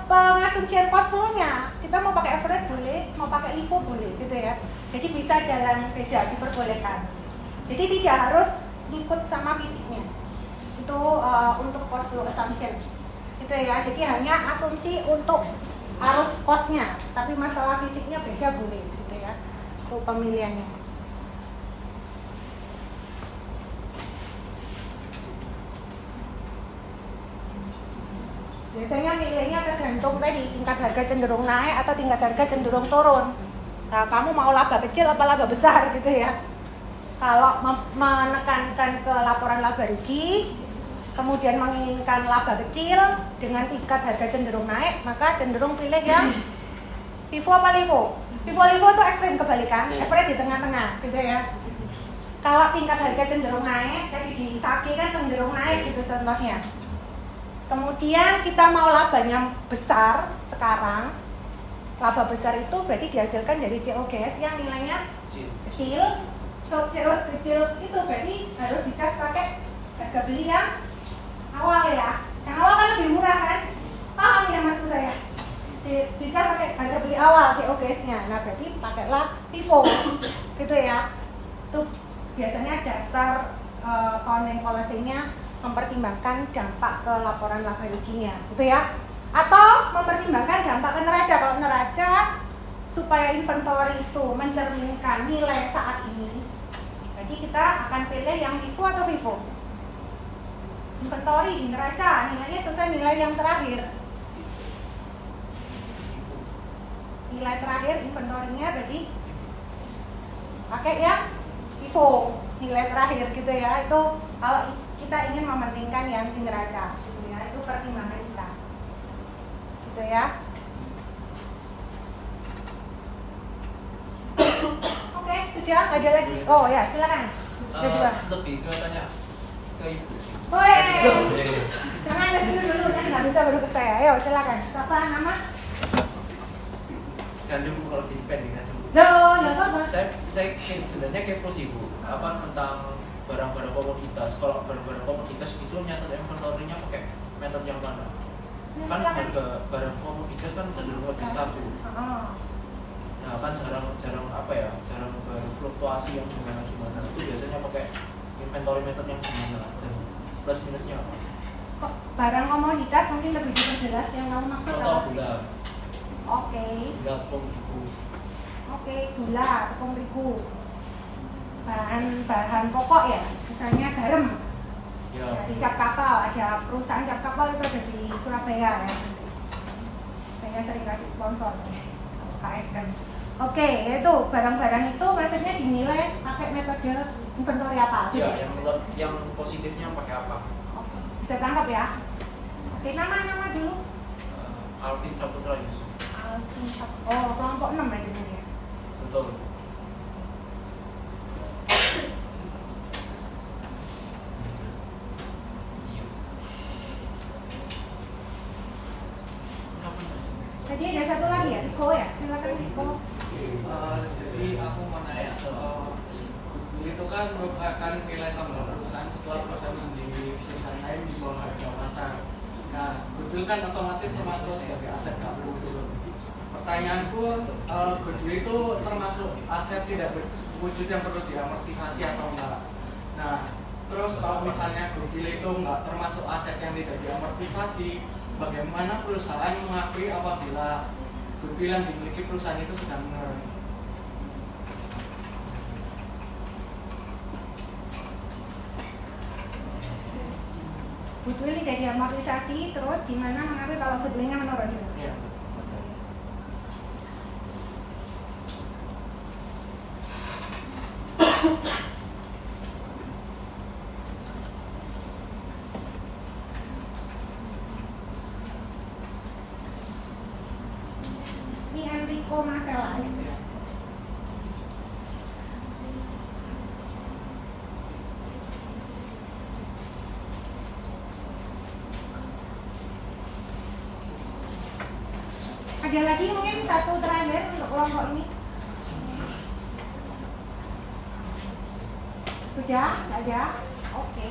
pengasumsian cost flow-nya, kita mau pakai average boleh, mau pakai LIFO boleh gitu ya. Jadi bisa jalan beda, diperbolehkan. Jadi tidak harus ikut sama fisiknya. Itu untuk cost flow assumption gitu ya. Jadi hanya asumsi untuk arus cost-nya, tapi masalah fisiknya beda boleh gitu ya untuk pemilihannya. Biasanya nilainya tergantung tadi tingkat harga cenderung naik atau tingkat harga cenderung turun. Nah, kamu mau laba kecil apa laba besar gitu ya. Kalau menekankan ke laporan laba rugi, kemudian menginginkan laba kecil dengan tingkat harga cenderung naik, maka cenderung pilih yang FIFO apa LIFO. FIFO-LIFO itu ekstrem kebalikan, average di tengah-tengah gitu ya. Kalau tingkat harga cenderung naik, jadi di SAGE kan cenderung naik gitu contohnya. Kemudian kita mau labanya besar sekarang, laba besar itu berarti dihasilkan dari COGS yang nilainya kecil. CO kecil itu berarti harus dicas pakai harga beli yang awal ya. Yang awal kan lebih murah kan? Paham ya maksud saya? Dicas pakai harga beli awal COGS-nya. Nah berarti pakailah FIFO gitu ya. Itu biasanya dasar accounting policy-nya mempertimbangkan dampak ke laporan laba ruginya, gitu ya. Atau mempertimbangkan dampak ke neraca. Kalau neraca supaya inventory itu mencerminkan nilai saat ini, jadi kita akan pilih yang LIFO atau FIFO. Inventory di neraca nilainya sesuai nilai yang terakhir. Nilai terakhir inventory-nya berarti pakai yang FIFO, nilai terakhir gitu ya. Itu kalau kita ingin mementingkan yang di neraca gitu ya, itu pertimbangan kita gitu ya. Oke, sudah, ada lagi. Oh ya, silakan. Lebih ke tanya ke ibu. Jangan ke sini dulu, kan nggak bisa baru ke saya. Ayo, silakan. Siapa nama? Jangan dulu kalau dipending aja. Nggak apa-apa. Saya sebenarnya kepo sih Bu, apa tentang barang-barang komoditas. Kalau barang-barang komoditas itu nyatet inventory-nya pakai metode yang mana? Kan harga barang komoditas kan cenderung lebih stabil. Nah kan jarang apa ya, jarang berfluktuasi yang gimana. Itu biasanya pakai inventory metode yang gimana dan plus minusnya apa? Kok barang komoditas mungkin lebih diperjelas yang kamu maksud Contoh apa? gula. Oke. Gula tepung terigu. Oke, gula, tepung terigu. Bahan pokok ya, misalnya garam. Ya. Dari cap kapal, ada perusahaan cap kapal itu ada di Surabaya ya. Saya sering kasih sponsor KSM. Oke, itu barang-barang itu maksudnya dinilai pakai metode inventory apa? Iya, yang positifnya pakai apa? Oke, bisa tangkap ya. Oke, nama dulu. Alvin Saputra Yusuf. Alvin Saputra. Oh, kelompok 6 ya ini ya. Betul. Jadi ada satu lagi ya, Riko ya? Silakan Riko. Jadi aku mau nanya, itu kan merupakan nilai tambah perusahaan setelah perusahaan menjadi perusahaan lain di bawah harga pasar. Nah, goodwill kan otomatis termasuk sebagai aset kamu gitu. Pertanyaanku, goodwill itu termasuk aset tidak berwujud yang perlu diamortisasi atau enggak? Nah, terus kalau misalnya goodwill itu enggak termasuk aset yang tidak diamortisasi, bagaimana perusahaan mengakui apabila goodwill yang dimiliki perusahaan itu sedang menurun? Goodwill tidak diamortisasi, terus gimana mengakui kalau goodwillnya menurun? Iya. Ini Enrico Marcella ya. Ada lagi mungkin satu terakhir untuk kelompok ini. Sudah? Nggak ada? Oke.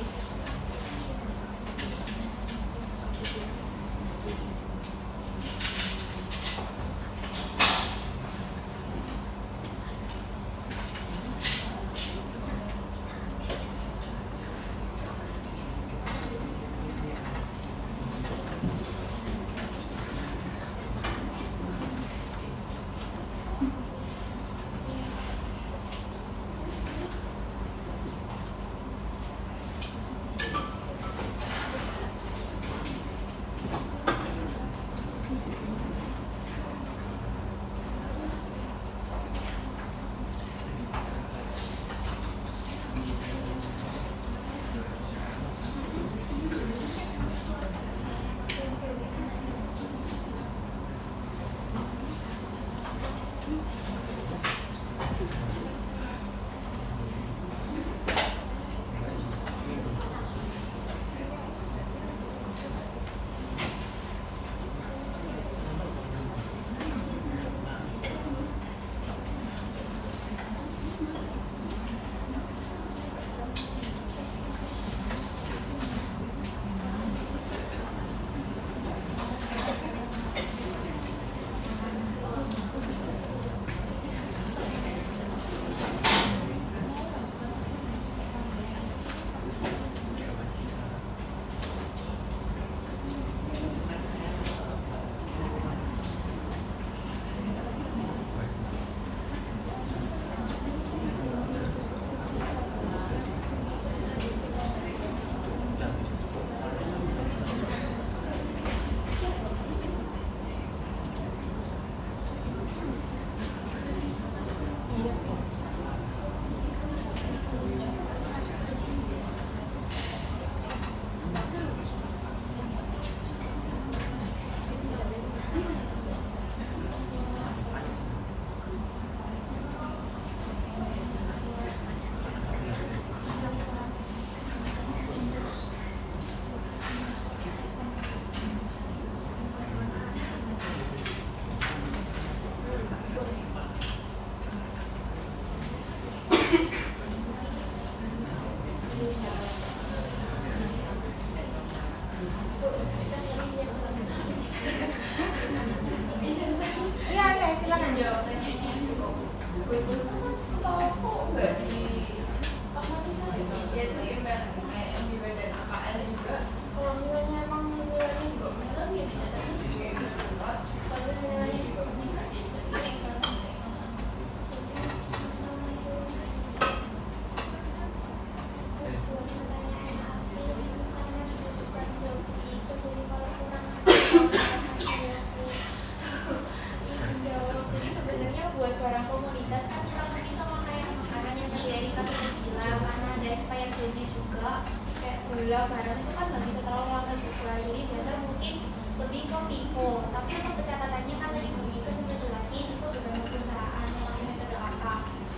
gula garam itu kan nggak bisa terlalu lama juga, jadi better mungkin lebih ke FIFO. Tapi untuk pencatatannya kan tadi Bu Ika sudah jelasin itu tergantung perusahaan yang metode apa,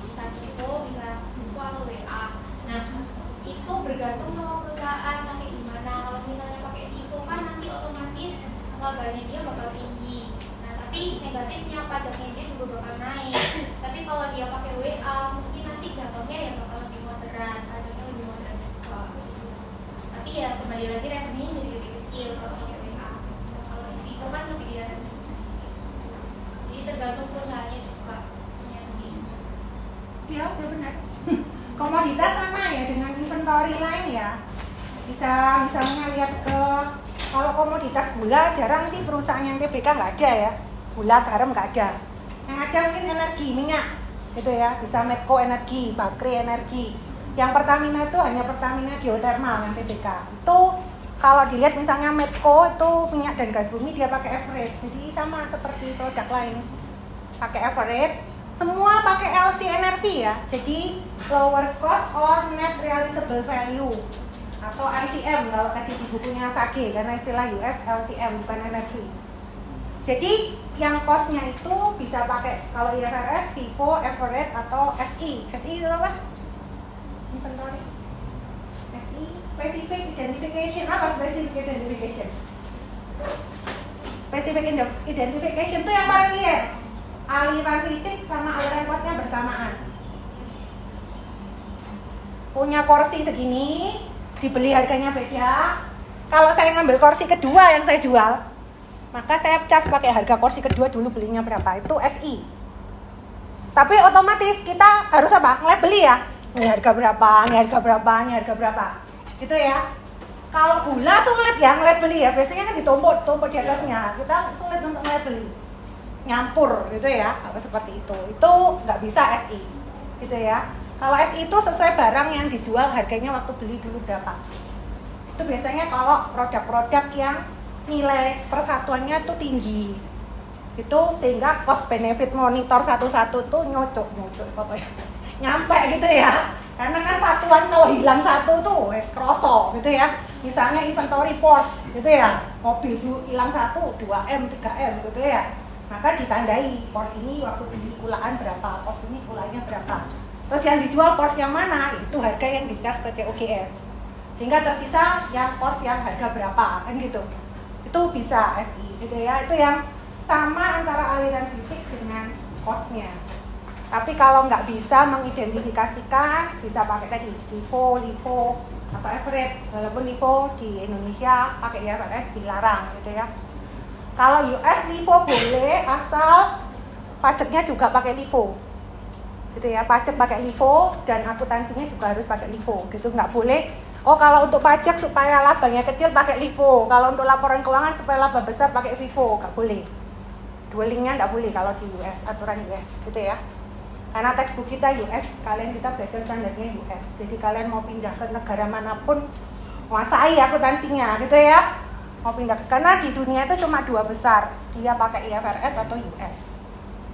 bisa FIFO, bisa FIFO atau WA. Nah itu bergantung sama perusahaan pakai gimana. Kalau misalnya pakai FIFO kan nanti otomatis labanya dia bakal tinggi. Nah tapi negatifnya pajaknya dia juga bakal naik. Tapi kalau dia pakai WA mungkin nanti jatuhnya ya bakal lebih moderat, pajaknya lebih moderat juga. Tapi ya kembali lagi revenue jadi lebih kecil kalau pakai WA. Kalau FIFO kan lebih dia revenue. Jadi tergantung perusahaannya juga. Ya udah benar. Komoditas sama ya dengan inventory lain ya. Bisa misalnya lihat ke kalau komoditas gula jarang sih perusahaan yang TBK nggak ada ya. Gula, garam nggak ada. Yang ada mungkin energi, minyak gitu ya. Bisa Medco Energi, Bakri Energi. Yang Pertamina itu hanya Pertamina Geothermal yang TBK. Itu kalau dilihat misalnya Medco itu minyak dan gas bumi dia pakai average. Jadi sama seperti produk lain. Pakai average. Semua pakai LCNRV ya. Jadi lower cost or net realizable value atau ICM kalau tadi di bukunya Sage karena istilah US LCM bukan NRV. Jadi yang costnya itu bisa pakai kalau IFRS, FIFO, average atau SI. SI itu apa? Inventory. SI specific identification. Apa specific identification? Specific identification itu yang paling lihat. Aliran fisik sama aliran costnya bersamaan. punya kursi segini, dibeli harganya beda. Kalau saya ngambil kursi kedua yang saya jual, maka saya cas pakai harga kursi kedua dulu belinya berapa, itu SI. Tapi otomatis kita harus apa? Ngelabeli ya. Ini harga berapa, ini harga berapa, ini harga berapa. Gitu ya. Kalau gula sulit ya ngelabeli ya. Biasanya kan ditumpuk di atasnya. Kita sulit untuk ngelabeli. Nyampur gitu ya. Apa seperti itu. Itu nggak bisa SI. Gitu ya. Kalau SI itu sesuai barang yang dijual harganya waktu beli dulu berapa. Itu biasanya kalau produk-produk yang nilai persatuannya itu tinggi, itu sehingga cost benefit monitor satu-satu tuh nyocok apa ya, nyampe gitu ya. Karena kan satuan kalau hilang satu tuh wes kroso gitu ya. Misalnya inventory pos gitu ya, mobil hilang satu 2M 3M gitu ya, maka ditandai pos ini waktu beli kulaan berapa, pos ini kulanya berapa, terus yang dijual pos yang mana, itu harga yang dicas ke COGS, sehingga tersisa yang pos yang harga berapa kan gitu. Itu bisa SI gitu ya. Itu yang sama antara aliran fisik dengan kosnya. Tapi kalau nggak bisa mengidentifikasikan, bisa pakai tadi LIFO atau average. Walaupun LIFO di Indonesia pakai IFRS dilarang gitu ya. Kalau US LIFO boleh asal pajaknya juga pakai LIFO gitu ya. Pajak pakai LIFO dan akuntansinya juga harus pakai LIFO gitu. Nggak boleh, oh kalau untuk pajak supaya labanya kecil pakai LIFO, kalau untuk laporan keuangan supaya laba besar pakai FIFO, nggak boleh. Dualingnya nggak boleh kalau di US, aturan US gitu ya. Karena textbook kita US, kalian kita belajar standarnya US. Jadi kalian mau pindah ke negara manapun, menguasai akuntansinya gitu ya. Mau pindah, karena di dunia itu cuma dua besar, dia pakai IFRS atau US.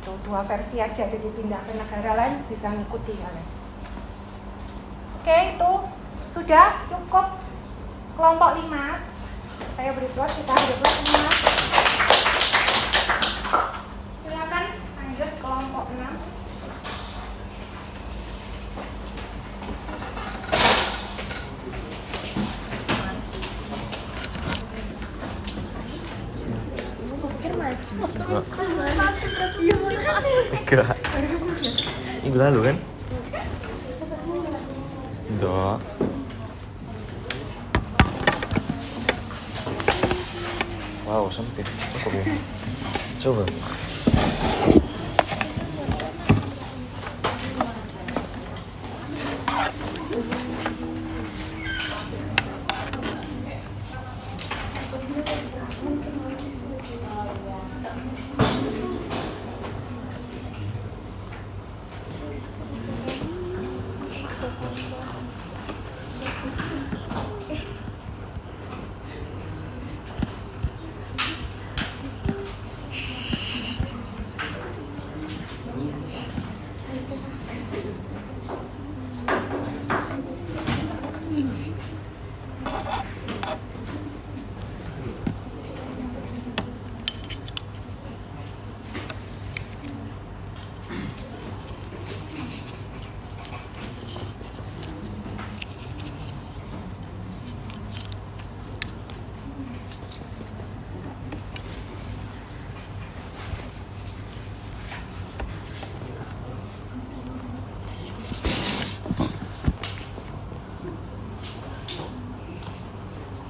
Itu dua versi aja, jadi pindah ke negara lain bisa ngikuti kalian. Oke, itu sudah cukup kelompok 5. Saya beri plot, kita beri plot 5. Silakan lanjut kelompok 6. Enggak. Minggu lalu kan? Enggak. Wow, sempit. Cukup ya. Coba.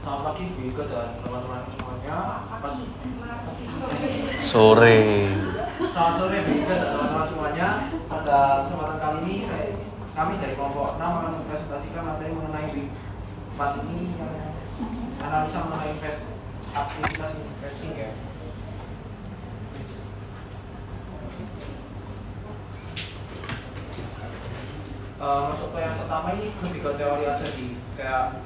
Selamat pagi Bu Ika dan teman-teman semuanya. Sore. Selamat sore Bu Ika dan teman-teman semuanya. Pada kesempatan kali ini kami dari kelompok 6 akan mempresentasikan materi mengenai week 4 ini yang analisa mengenai aktivitas investing ya. Masuk ke yang pertama ini lebih ke teori aja sih, kayak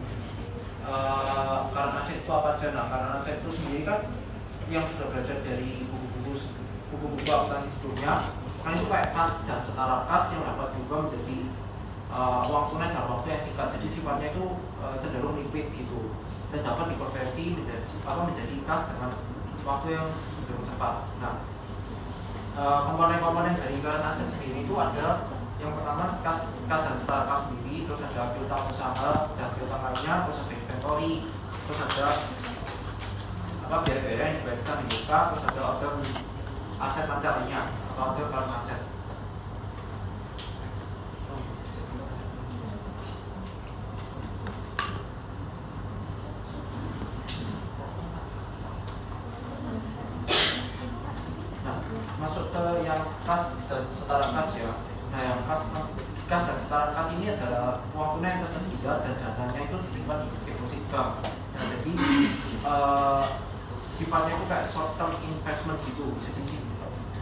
current asset itu apa aja. Nah, current asset itu sendiri kan yang sudah belajar dari buku-buku akuntansi sebelumnya, kan itu kayak kas dan setara kas yang dapat diubah menjadi uang tunai dalam waktu yang singkat. Jadi sifatnya itu cenderung liquid gitu dan dapat dikonversi menjadi kas dengan waktu yang cenderung cepat. Nah, komponen-komponen dari current asset sendiri itu ada yang pertama kas dan setara kas sendiri, terus ada piutang usaha dan piutang lainnya, terus ada inventory, terus ada biaya-biaya yang dibayarkan di muka, terus ada order aset lainnya atau order current asset. bulat dan dasarnya itu disimpan deposit bank. Nah, jadi sifatnya itu kayak short term investment gitu. Jadi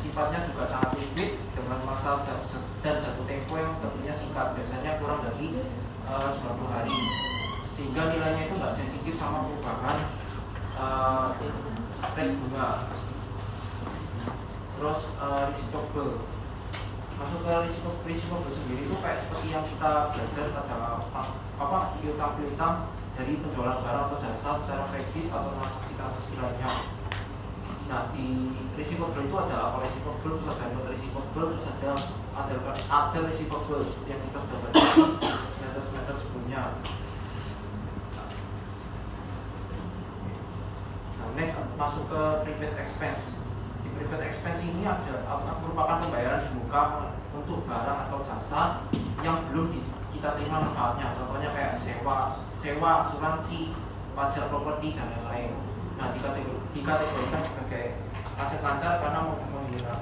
sifatnya juga sangat liquid dengan masa dan jatuh tempo yang tentunya singkat, biasanya kurang dari 90 hari, sehingga nilainya itu nggak sensitif sama perubahan rate bunga. Terus risiko masuk ke risiko sendiri itu kayak seperti yang kita belajar pada piutang dari penjualan barang atau jasa secara kredit atau transaksi lainnya. Nah, di risiko itu ada apa risiko terus ada risiko terus ada risiko yang kita sudah baca di semester sebelumnya. Nah, next masuk ke prepaid expense. Di prepaid expense ini merupakan pembayaran di muka untuk barang atau jasa yang belum kita terima manfaatnya. Contohnya kayak sewa, asuransi, pajak properti dan lain-lain. Nah, dikategorikan sebagai aset lancar karena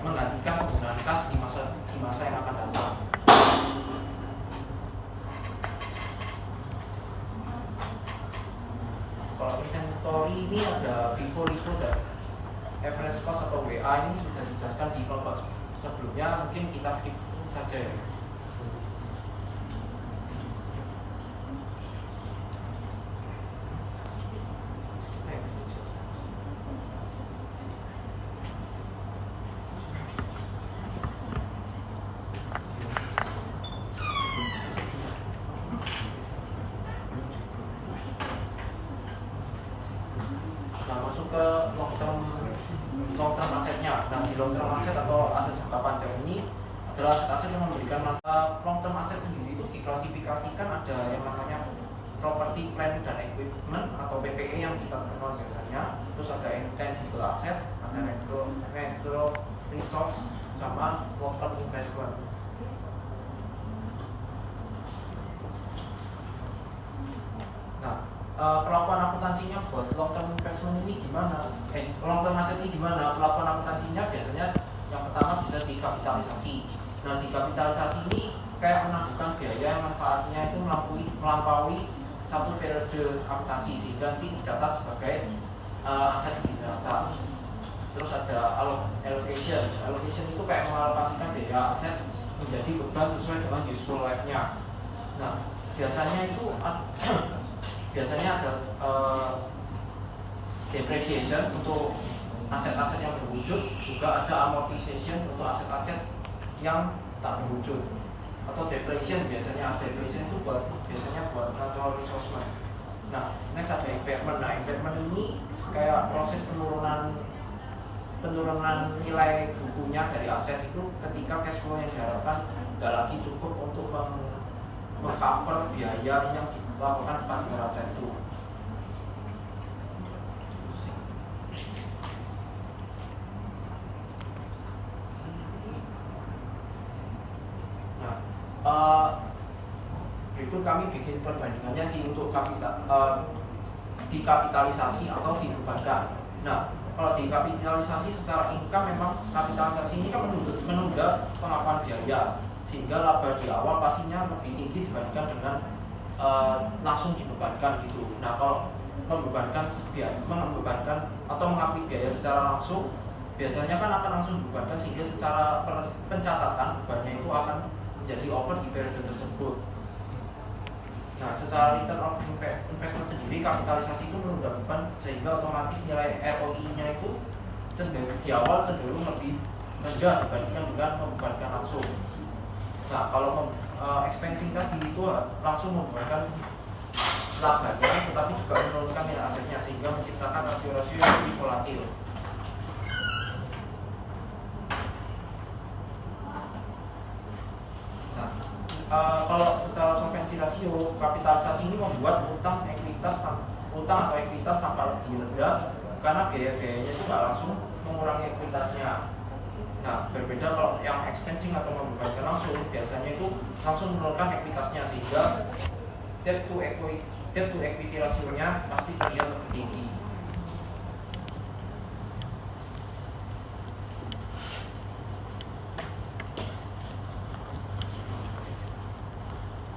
menggantikan penggunaan kas di masa yang akan datang. Kalau inventory ini ada FIFO dan average cost atau WA ini sudah dijelaskan di kelompok sebelumnya, mungkin kita skip saja ya. Nah, masuk ke long term asetnya. Nah, di long term aset atau aset jangka panjang ini adalah aset yang memberikan manfaat. Long term aset sendiri itu diklasifikasikan ada yang namanya property, plant dan equipment atau PPE yang kita kenal biasanya. Terus ada intangible asset, ada natural resource, sama long term investment. Nah, perlakuan akuntansinya buat long term investment ini gimana? Long term asset ini gimana? Perlakuan akuntansinya biasanya yang pertama bisa dikapitalisasi. Nah, dikapitalisasi ini kayak menangguhkan biaya yang manfaatnya itu melampaui satu periode akuntansi sehingga nanti dicatat sebagai aset di neraca. Terus ada allocation. Allocation itu kayak mengalokasikan biaya aset menjadi beban sesuai dengan useful life-nya. Nah, biasanya itu ada depreciation untuk aset-aset yang berwujud, juga ada amortization untuk aset-aset yang tak berwujud. Atau depletion, biasanya depletion itu biasanya buat natural resource. Nah, next ada impairment. Nah, impairment ini kayak proses penurunan nilai bukunya dari aset itu ketika cash flow yang diharapkan tidak lagi cukup untuk mengcover biaya yang dilakukan pas neraca itu. Nah, berikut kami bikin perbandingannya sih untuk dikapitalisasi atau dibebankan. Nah, kalau dikapitalisasi secara income memang kapitalisasi ini kan menunda pengakuan biaya, sehingga laba di awal pastinya lebih tinggi dibandingkan dengan langsung dibebankan gitu. Nah, kalau membebankan atau mengakui biaya secara langsung, biasanya kan akan langsung dibebankan sehingga secara pencatatan bebannya itu akan menjadi over di periode tersebut. Nah, secara return of investment sendiri, kapitalisasi itu menunda beban sehingga otomatis nilai ROI-nya itu di awal cenderung lebih rendah dibandingkan dengan membebankan langsung. Nah, kalau expensing tadi itu langsung membebankan labanya, tetapi juga menurunkan nilai asetnya sehingga menciptakan rasio-rasio yang lebih volatil. Nah, kalau secara solvency rasio, kapitalisasi ini membuat utang atau ekuitas tanpa lebih rendah karena biaya-biayanya itu nggak langsung mengurangi ekuitasnya. Nah, berbeda kalau yang expensing atau membebankan langsung, biasanya itu langsung menurunkan ekuitasnya sehingga debt to equity rasionya pasti terlihat lebih tinggi.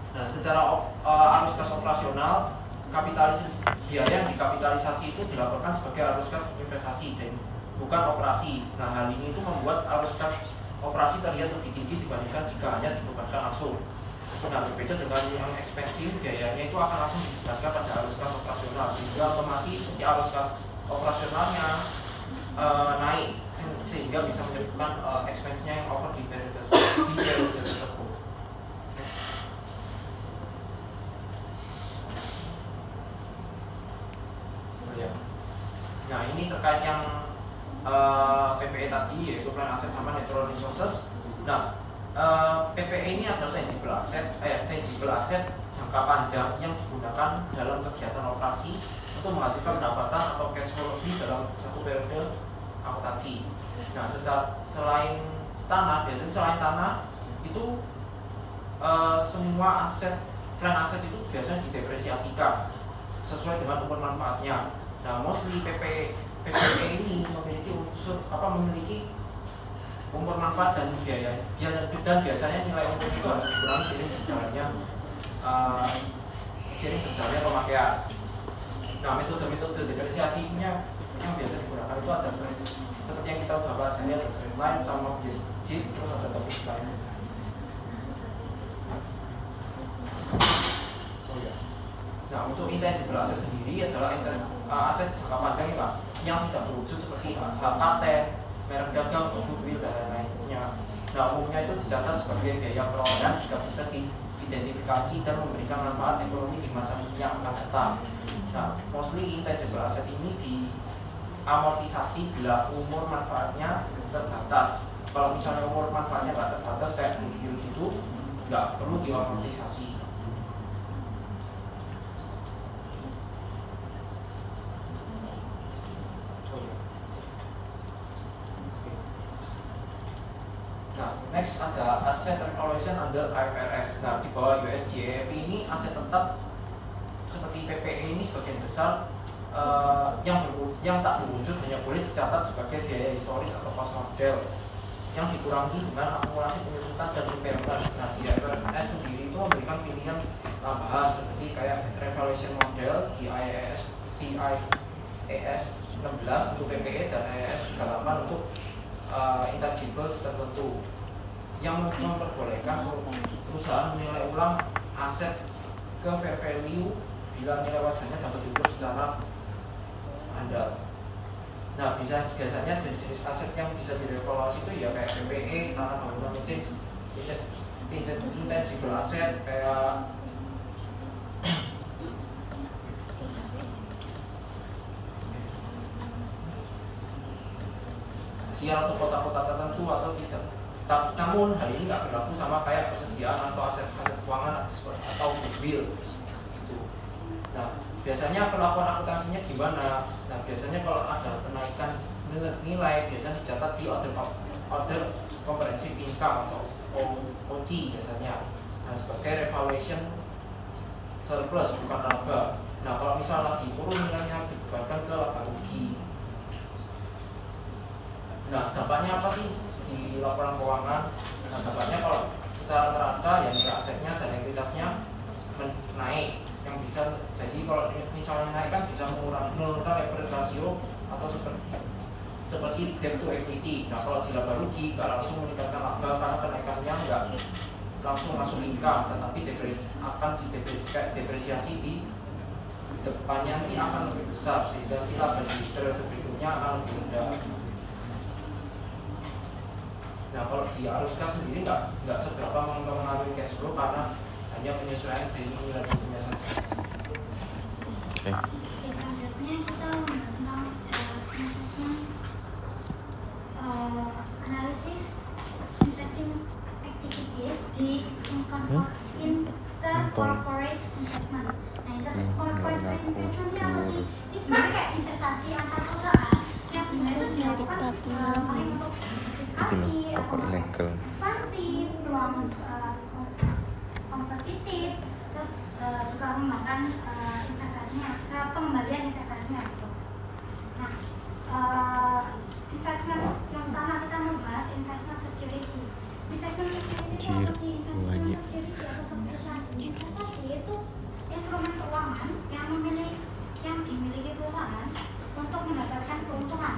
Nah, secara arus kas operasional, biaya yang dikapitalisasi itu dilaporkan sebagai arus kas investasi, jadi bukan operasi. Nah, hal ini itu membuat arus kas operasi terlihat lebih tinggi dibandingkan jika hanya dibebankan langsung. Nah, berbeda dengan yang ekspansi, biayanya itu akan langsung dibebankan pada arus kas operasional, sehingga otomatis arus kas operasionalnya naik, sehingga bisa menyebabkan expense-nya yang over di periode tersebut. Nah, ini terkait yang PPE tadi, yaitu Plan Asset sama Natural Resources. Nah, PPE ini adalah tangible asset jangka panjang yang digunakan dalam kegiatan operasi untuk menghasilkan pendapatan atau cash flow lebih dalam satu periode akuntansi. Nah, selain tanah itu semua plan aset itu biasanya didepresiasikan sesuai dengan umur manfaatnya. Nah, mostly PPE ini memiliki umur manfaat dan biaya, dan biasanya nilai umur itu harus dikurangi seiring berjalannya pemakaian. Nah, metode depresiasinya yang biasa digunakan itu ada seperti yang kita udah bahas, ada straight line, sum of the digit, terus ada topik lain. Nah, untuk intangible asset sendiri adalah aset jangka panjang yang tidak berwujud seperti hak paten, merek dagang, goodwill, dan lain-lainnya. Nah, umumnya itu dicatat sebagai biaya perolehan jika bisa diidentifikasi dan memberikan manfaat ekonomi di masa yang akan datang. Nah, mostly intangible asset ini diamortisasi bila umur manfaatnya terbatas. Kalau misalnya umur manfaatnya nggak terbatas kayak mobil itu, nggak perlu diamortisasi. Nah, next ada asset revaluation under IFRS. Nah, di bawah US GAAP ini aset tetap seperti PPE ini sebagian besar yang tak berwujud hanya boleh dicatat sebagai biaya historis atau cost model yang dikurangi dengan akumulasi penyusutan dan impairment. Nah, di IFRS sendiri itu memberikan pilihan tambahan seperti kayak revaluation model di IAS 16 untuk PPE dan IAS 38 untuk intangibles tertentu yang memperbolehkan perusahaan menilai ulang aset ke fair value bila nilai wajarnya dapat diukur secara andal. Nah, biasanya jenis-jenis aset yang bisa direvaluasi itu ya kayak PPE, tanah bangunan mesin, intangible aset kayak sial atau kota-kota tertentu atau tidak. Namun hal ini nggak berlaku sama kayak persediaan atau aset-aset keuangan atau goodwill. Gitu. Nah, biasanya perlakuan akuntansinya gimana? Nah, biasanya kalau ada kenaikan nilai biasanya dicatat di order comprehensive income atau OC biasanya. Nah, sebagai revaluation surplus bukan laba. Nah, kalau misal lagi turun nilainya dibebankan ke laba rugi. Nah, dampaknya apa sih di laporan keuangan? Nah, dampaknya kalau secara terancam ya nilai asetnya dan ekuitasnya naik, yang bisa jadi kalau misalnya naik kan bisa menurunkan leverage ratio atau seperti debt to equity. Nah, kalau di laba rugi nggak langsung meningkatkan laba karena kenaikannya nggak langsung masuk income, tetapi akan depresiasi di depannya nanti akan lebih besar sehingga laba di periode berikutnya akan lebih rendah. Nah, kalau di arus kas sendiri nggak seberapa mempengaruhi cash flow karena hanya penyesuaian dari nilai ruginya saja. Oke. Selanjutnya kita membahas tentang investment analisis investing activities di intercorporate investment. Nah, intercorporate investment ini apa sih? Ini sebenarnya kayak investasi antar perusahaan yang sebenarnya itu dilakukan paling untuk diversifikasi atau ekspansi, peluang kompetitif, terus juga mengembangkan investasinya, pengembalian investasinya gitu. Nah, investment yang pertama kita membahas investment security. Investment security itu apa sih? Investment security atau sekuritisasi investasi itu instrumen keuangan yang dimiliki perusahaan untuk mendapatkan keuntungan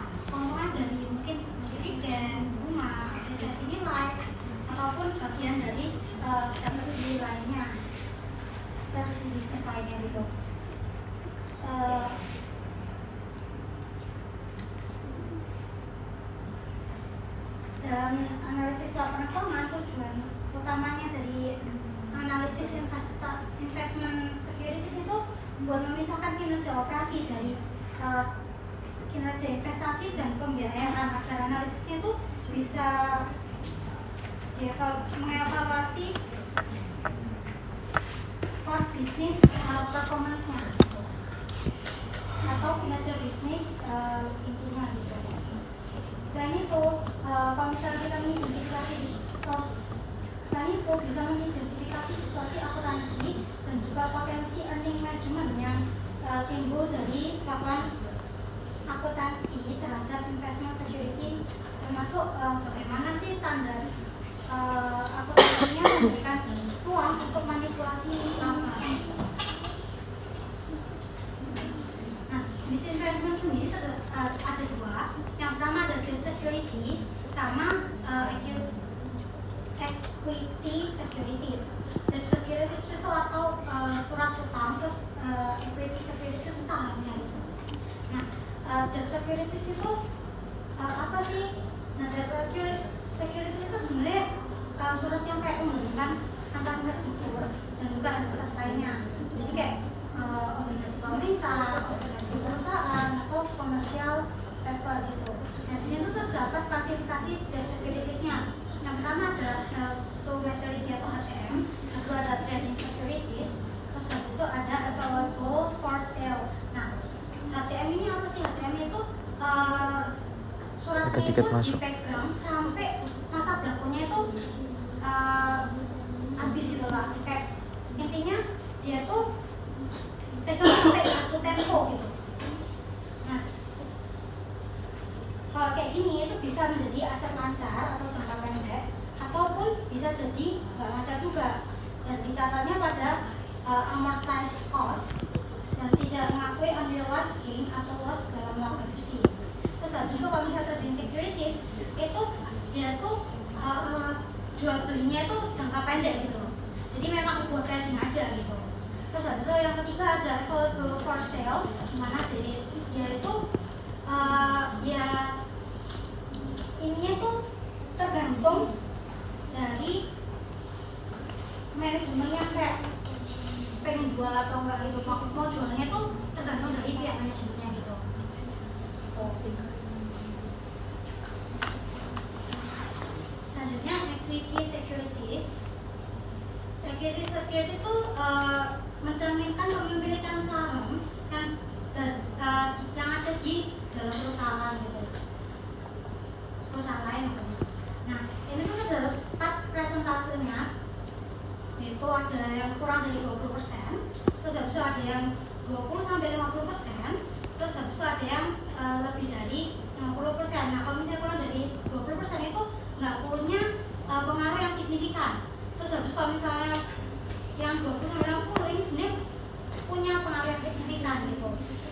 dari mungkin dividen, bunga, apresiasi nilai, ataupun bagian dari strategi lainnya, strategi bisnis lainnya gitu. Dan analisis laporan keuangan tujuan utamanya dari analisis investment securities itu buat memisahkan kinerja operasi dari kinerja investasi dan pembiayaan agar analisisnya itu bisa mengevaluasi core bisnis performance-nya atau kinerja bisnis intinya gitu. Selain itu, kalau misalnya kita mengidentifikasi selain itu bisa mengidentifikasi distorsi akuntansi dan juga potensi earning management yang timbul dari laporan akuntansi terhadap investment security, termasuk bagaimana sih standar akuntansinya memberikan ruang untuk manipulasi laporan. Nah, bisnis investment sendiri ada dua. Yang pertama ada debt securities sama equity securities. Debt securities itu atau surat utang, terus equity securities itu sahamnya gitu. Nah, debt securities itu apa sih? Nah, debt securities itu sebenarnya surat yang kayak menghubungkan antara kreditur dan juga entitas lainnya. Jadi kayak obligasi pemerintah, obligasi perusahaan, atau komersial paper gitu. Nah, di sini tuh terdapat klasifikasi debt securities-nya. Yang pertama ada to maturity atau HTM, kedua ada trading securities, terus habis itu ada available for sale. Nah, HTM ini apa sih? HTM itu suratnya itu dipegang sampai masa berlakunya itu habis gitu lah. Kayak intinya dia tuh pegang sampai satu tempo gitu. Nah, kalau kayak gini itu bisa menjadi aset lancar atau jangka pendek, ataupun bisa jadi nggak lancar juga. Dan dicatatnya pada amortized cost dan tidak mengakui unrealized gain atau loss dalam laba bersih. Terus habis itu kalau misalnya trading securities itu dia tuh jual belinya itu jangka pendek gitu loh. Jadi memang buat trading aja gitu. Terus habis itu yang ketiga ada available for sale, dimana dia itu ya ininya tuh tergantung dari manajemen yang kayak pengen jual atau enggak gitu. Mau jualnya tuh tergantung dari pihak manajemennya gitu. Selanjutnya equity securities. Equity securities tuh mencerminkan kepemilikan saham yang ada di dalam perusahaan gitu, perusahaan lain maksudnya. Nah, ini tuh terdapat presentasenya, yaitu ada yang kurang dari 20%, terus habis itu ada yang 20-50%, terus habis itu ada yang lebih dari 50%. Nah, kalau misalnya kurang dari 20% itu nggak punya pengaruh yang signifikan. Terus habis kalau misalnya yang 20-60 ini sebenarnya punya pengaruh yang signifikan gitu.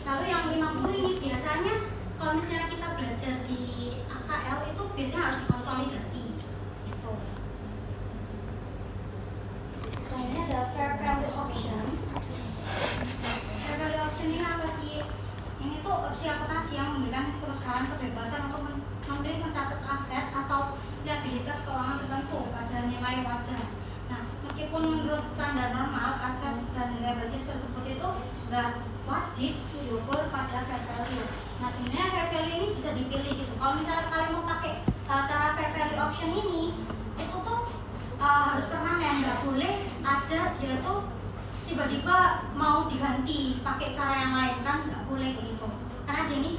Lalu yang 50 ini biasanya kalau misalnya kita belajar di AKL itu biasanya harus dikonsolidasi gitu. Selanjutnya ada fair value option. Fair value option ini apa sih? Ini tuh opsi akuntansi yang memberikan perusahaan kebebasan untuk membeli mencatat aset atau liabilitas keuangan tertentu pada nilai wajar. Nah, meskipun menurut standar normal aset dan liabilitas tersebut itu nggak wajib diukur pada fair value. Nah, sebenarnya fair value ini bisa dipilih gitu. Kalau misalnya kalian mau pakai cara fair value option ini, itu tuh harus permanen, nggak boleh ada dia tuh tiba-tiba mau diganti pakai cara yang lain, kan nggak boleh kayak gitu. Karena dia ini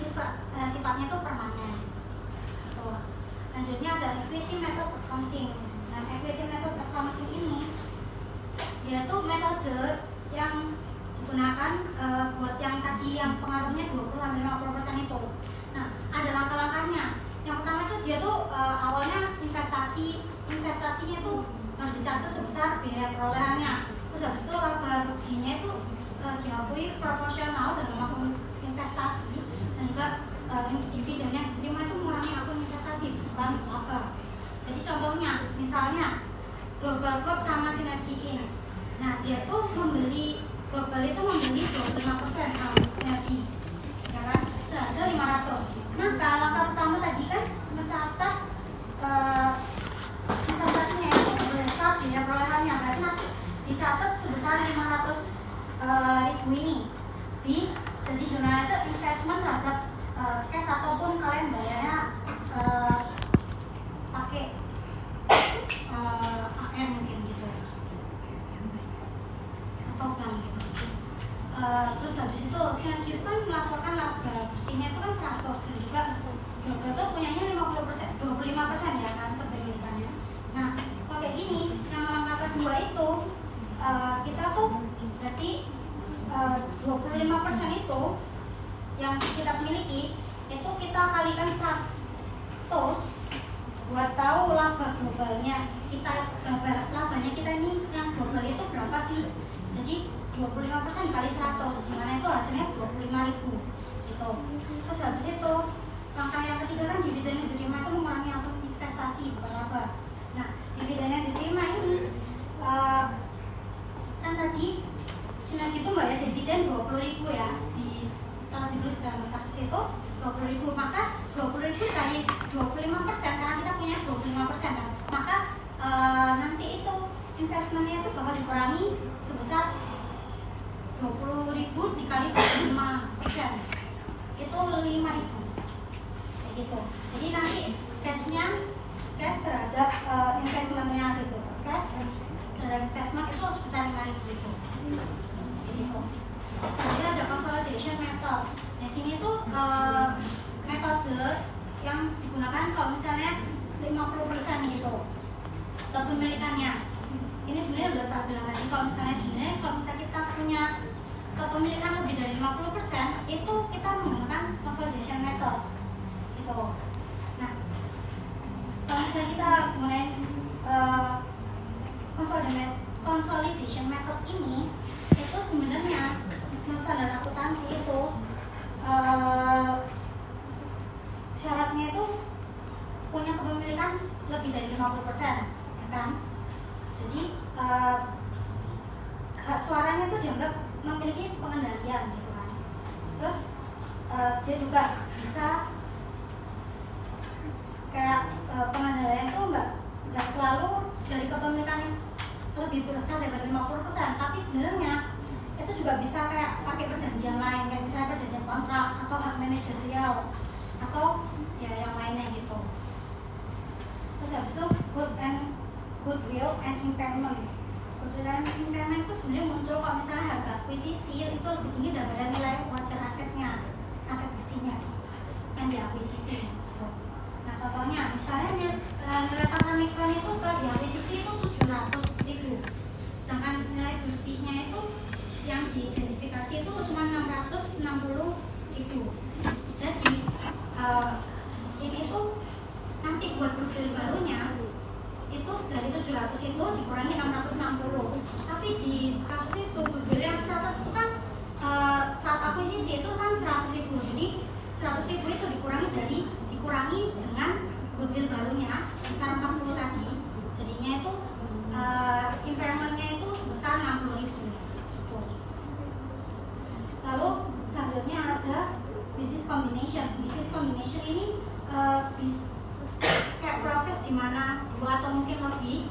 sifatnya tuh permanen. Tuh. Lanjutnya ada equity method accounting. Nah, equity method accounting ini dia tuh metode yang digunakan buat yang tadi yang pengaruhnya 20-50% itu. Nah, ada langkah-langkahnya. Yang pertama itu dia tuh awalnya investasinya tuh harus dicatat sebesar biaya perolehannya. Terus Terus habis itu laba ruginya itu diakui proporsional dalam akun investasi, dan juga dividen yang diterima itu mengurangi akun investasi, bukan laba. Jadi contohnya, misalnya Global Corp sama Synergy Inc. Nah, dia tuh membeli, Global itu membeli 25% sama Synergy, ya kan? Seharga 500. Maka langkah pertama tadi kan mencatat investasinya itu berdasar biaya perolehannya, berarti nanti dicatat sebesar 500.000 ini jadi jurnal itu investment terhadap cash ataupun kalian bayarnya pakai AR mungkin gitu atau bank gitu. Terus habis itu Synergy itu kan melaporkan laba bersihnya itu kan 100, dan juga Global itu punyanya 25% ya kan kepemilikannya. Nah kalau kayak gini, yang langkah kedua itu kita tuh berarti 25% itu yang kita miliki itu kita kalikan 100 buat tahu laba globalnya kita, labanya kita ini yang global itu berapa sih. Jadi 25% kali 100, dimana itu hasilnya 25.000 gitu. Terus habis itu langkah yang ketiga kan dividen yang diterima itu mengurangi akun investasi, bukan laba. Nah dividen yang diterima ini kan tadi Synergy itu bayar dividen 20.000 ya, kalau ditulis dalam kasus itu 20.000, maka 20.000 kali 25%, karena kita punya 25% kan, maka nanti itu investmentnya itu bakal dikurangi sebesar 20.000 dikali 25%, itu 5.000 kayak gitu. Jadi nanti cash terhadap investmentnya gitu, cash terhadap investment itu sebesar 5.000 itu gitu. Jadi ada consolidation method. Di sini tuh metode yang digunakan kalau misalnya 50% gitu kepemilikannya. Ini sebenarnya udah tak bilang tadi, kalau misalnya kita punya kepemilikan lebih dari 50%, itu kita menggunakan consolidation method gitu. Nah, kalau misalnya kita menggunakan consolidation method ini, itu sebenarnya menurut standar akuntansi itu syaratnya itu punya kepemilikan lebih dari 50%, ya kan? Jadi hak suaranya itu dianggap memiliki pengendalian gitu kan. Terus dia juga bisa kayak pengendalian itu nggak selalu dari kepemilikan lebih besar daripada 50%, tapi sebenarnya itu juga bisa kayak pakai perjanjian lain, kayak misalnya perjanjian kontrak atau hak manajerial atau ya yang lainnya gitu. Terus habis itu goodwill and impairment. Goodwill and impairment itu sebenarnya muncul kalau misalnya harga akuisisi itu lebih tinggi daripada nilai wajar asetnya, aset bersihnya sih yang diakuisisi gitu. Nah contohnya misalnya nilai pasar mikron itu setelah diakuisisi itu 700.000, sedangkan nilai bersihnya itu yang diidentifikasi itu cuma 660.000. Jadi ini tuh nanti buat goodwill barunya itu dari 700 itu dikurangi 660. Tapi di kasus itu goodwill yang tercatat itu kan saat akuisisi itu kan 100.000. Jadi 100.000 itu dikurangi dengan goodwill barunya sebesar 40 tadi. Jadinya itu impairmentnya itu sebesar 60.000. Lalu selanjutnya ada business combination. Business combination ini kayak proses di mana dua atau mungkin lebih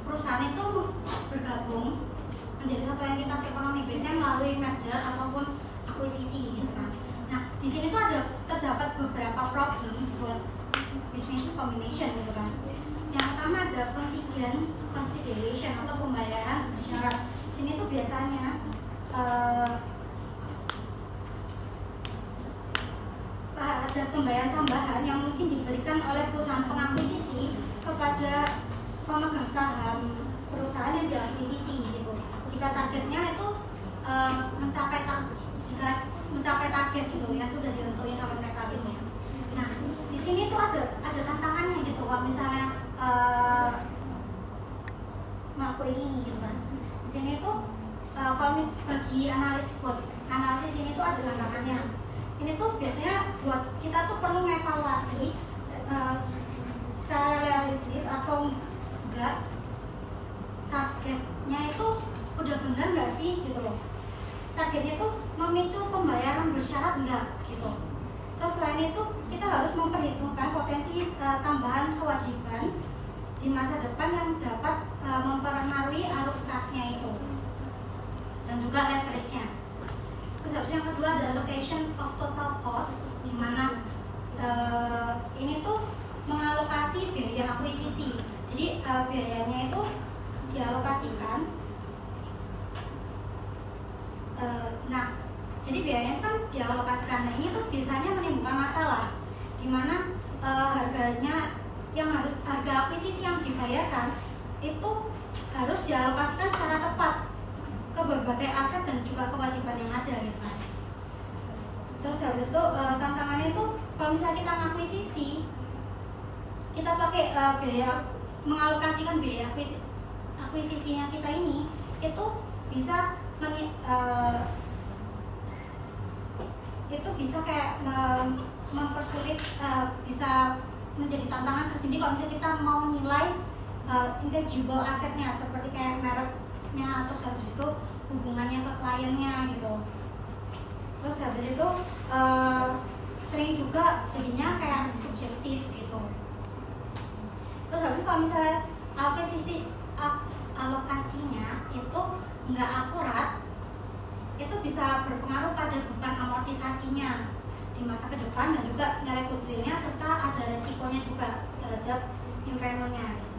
perusahaan itu bergabung menjadi satu entitas ekonomi, biasanya melalui merger ataupun akuisisi gitu kan. Nah di sini tuh terdapat beberapa problem buat business combination gitu kan. Yang pertama ada contingent consideration atau pembayaran bersyarat. Sini tuh biasanya ada pembayaran tambahan yang mungkin diberikan oleh perusahaan pengakuisisi kepada pemegang saham perusahaan yang diakuisisi gitu. Jika targetnya itu mencapai target gitu yang sudah ditentuin oleh mereka gitu. Nah di sini tuh ada tantangannya gitu kalau misalnya ngelakuin ini gitu kan. Di sini tuh kalau bagi analisis ini tuh ada tantangannya. Ini tuh biasanya buat kita tuh perlu mengevaluasi secara realistis atau enggak targetnya itu udah benar nggak sih gitu loh. Targetnya tuh memicu pembayaran bersyarat enggak gitu. Terus selain itu kita harus memperhitungkan potensi tambahan kewajiban di masa depan yang dapat mempengaruhi arus kasnya itu dan juga leverage-nya. Terus habis yang kedua ada allocation of total cost, di mana ini tuh mengalokasi biaya akuisisi. Jadi biayanya itu dialokasikan. Jadi biayanya itu kan dialokasikan. Nah ini tuh biasanya menimbulkan masalah, di mana harganya harga akuisisi yang dibayarkan itu harus dialokasikan secara tepat ke berbagai aset dan juga kewajiban yang ada gitu kan. Terus habis itu tantangannya itu kalau misalnya kita ngakuisisi, kita pakai mengalokasikan biaya akuisisinya kita ini itu bisa kayak mempersulit, bisa menjadi tantangan tersendiri kalau misalnya kita mau nilai intangible asetnya seperti kayak mereknya, terus habis itu hubungannya ke kliennya gitu. Terus habis itu sering juga jadinya kayak subjektif gitu. Terus habis kalau misalnya alokasinya itu nggak akurat, itu bisa berpengaruh pada beban amortisasinya di masa ke depan dan juga nilai goodwill-nya, serta ada resikonya juga terhadap impairment-nya gitu.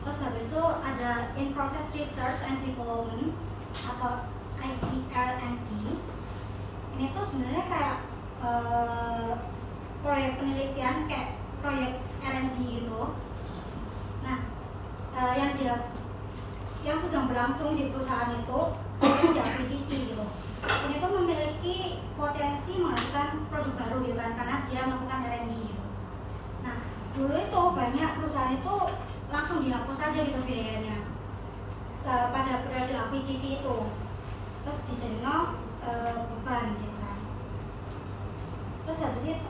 Terus habis itu ada in process research and development atau IPR&D. Ini tuh sebenarnya kayak proyek penelitian, kayak proyek R&D gitu. Nah, yang sedang berlangsung di perusahaan itu yang diakuisisi gitu. Ini tuh memiliki potensi menghasilkan produk baru gitu kan, karena dia melakukan R&D gitu. Nah, dulu itu banyak perusahaan itu langsung dihapus saja gitu biayanya pada periode akuisisi itu, terus dijadiin beban gitu kan. Terus habis itu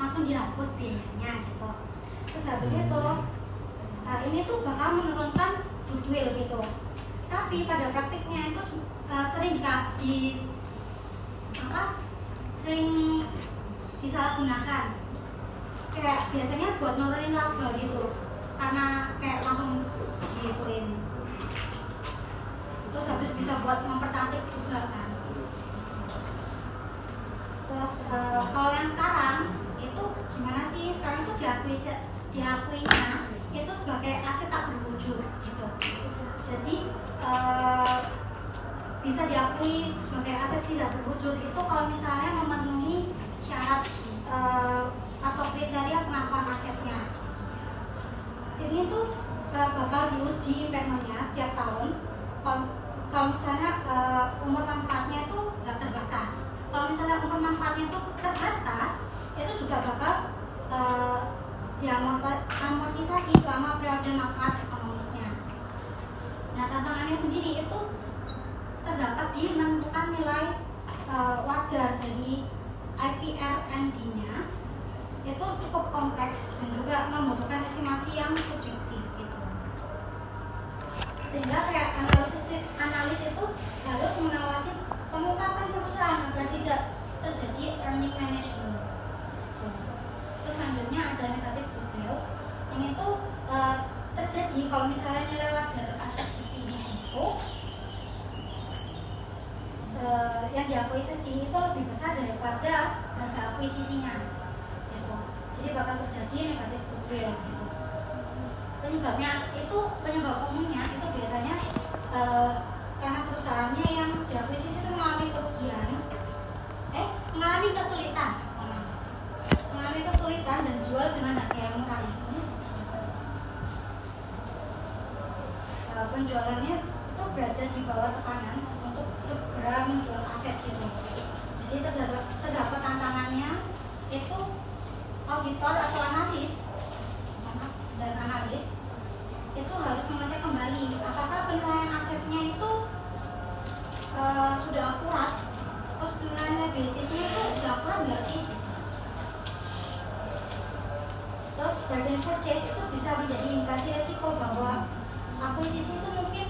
langsung dihapus biayanya gitu. Terus habis itu ini tuh bakal menurunkan goodwill gitu. Tapi pada praktiknya itu sering sering disalahgunakan. Kayak biasanya buat nurunin laba gitu, karena kayak langsung digituin. Terus habis bisa buat mempercantik juga kan. Terus kalau yang sekarang itu gimana sih? Sekarang itu diakuinya itu sebagai aset tak berwujud gitu. Jadi bisa diakui sebagai aset tidak berwujud itu kalau misalnya memenuhi syarat atau kriteria pengakuan asetnya. Ini tuh bakal diuji impairment-nya setiap tahun. Kalau misalnya umur manfaatnya itu nggak terbatas. Kalau misalnya umur manfaatnya itu terbatas, itu juga bakal diamortisasi selama periode manfaat ekonomisnya. Nah, tantangannya sendiri itu terdapat di menentukan nilai wajar dari IPR&D-nya. Itu cukup kompleks dan juga membutuhkan estimasi yang subjektif gitu. Sehingga kayak analis itu harus mengawasi pengungkapan perusahaan agar tidak terjadi earning management. Terus selanjutnya ada negative goodwill. Ini tuh terjadi kalau misalnya nilai wajar aset bersihnya itu yang diakuisisi itu lebih besar daripada harga akuisisinya. Jadi bakal terjadi negatif goodwill gitu. Penyebab umumnya itu biasanya karena perusahaannya yang diakuisisi itu mengalami kerugian, mengalami kesulitan dan jual dengan harga yang murah. Penjualannya itu berada di bawah tekanan untuk segera menjual aset gitu. Jadi terdapat tantangannya itu auditor atau analis itu harus mengecek kembali apakah penilaian asetnya itu sudah akurat, terus penilaian liabilitiesnya itu sudah akurat nggak sih. Terus burden purchase itu bisa menjadi indikasi resiko bahwa akuisisi itu mungkin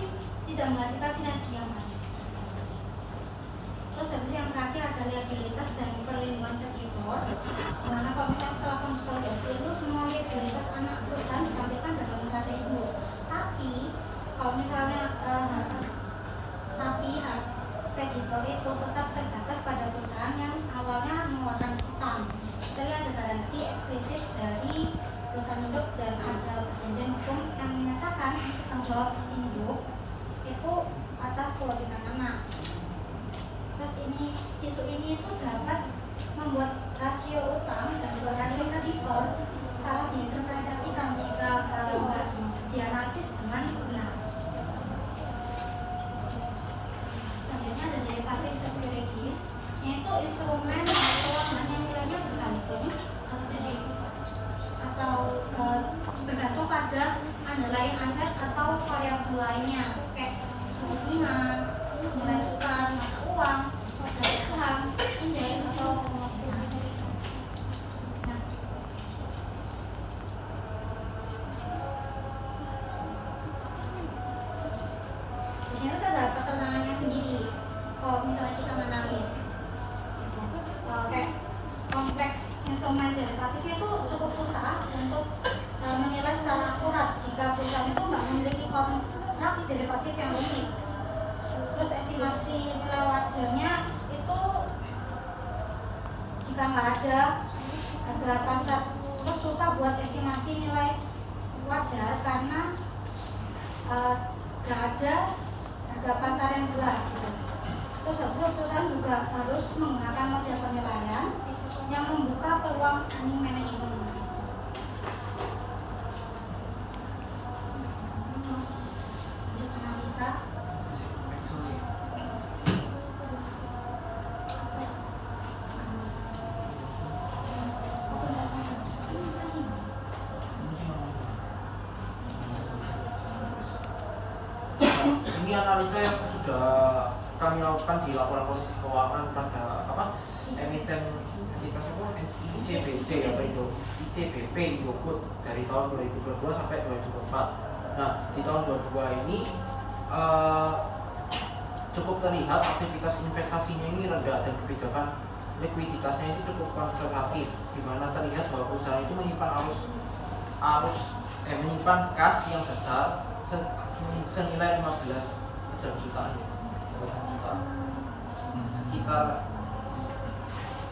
tidak menghasilkan sinergi yang baik. Terus habis yang terakhir ada liabilitas dan perlindungan kreditor. Dimana kalau misalnya setelah konsolidasi itu semua liabilitas anak perusahaan ditampilkan dalam neraca ibu. Tapi kalau misalnya hak kreditor itu tetap terbatas pada perusahaan yang awalnya mengeluarkan utang. Jadi ada garansi eksplisit dari perusahaan induk dan ada perjanjian hukum yang menyatakan tanggung jawab induk itu atas kewajiban anak. Terus isu ini itu dapat membuat rasio utang dan juga rasio kreditor salah diinterpretasikan jika nggak dianalisis dengan benar. Selanjutnya ada derivative securities, yaitu instrumen keuangan yang nilainya bergantung atau bergantung pada underlying aset atau variabel lainnya kayak suku bunga, nilai tukar mata uang, harga saham, indeks atau aset. Nah, di sini tuh ada pertentangannya sendiri. Kalau misalnya kita analis, kayak kompleks instrumen derivatifnya itu cukup susah untuk menilai secara akurat jika perusahaan itu nggak memiliki kontrak derivatif yang unik. Terus estimasi nilai wajarnya itu jika nggak ada harga pasar, terus susah buat estimasi nilai wajar karena nggak ada harga pasar yang jelas gitu. Terus habis itu perusahaan juga harus menggunakan model penilaian yang membuka peluang earning management. Terus lanjut analisa. Ini analisa yang sudah kami lakukan di laporan posisi keuangan pada emiten ICBC atau ICBP Indofood dari tahun 2022 sampai 2024. Nah, di tahun 2022 ini cukup terlihat aktivitas investasinya ini rendah dan kebijakan likuiditasnya ini cukup konservatif, di mana terlihat bahwa perusahaan itu menyimpan kas yang besar senilai 15 jutaan, sekitar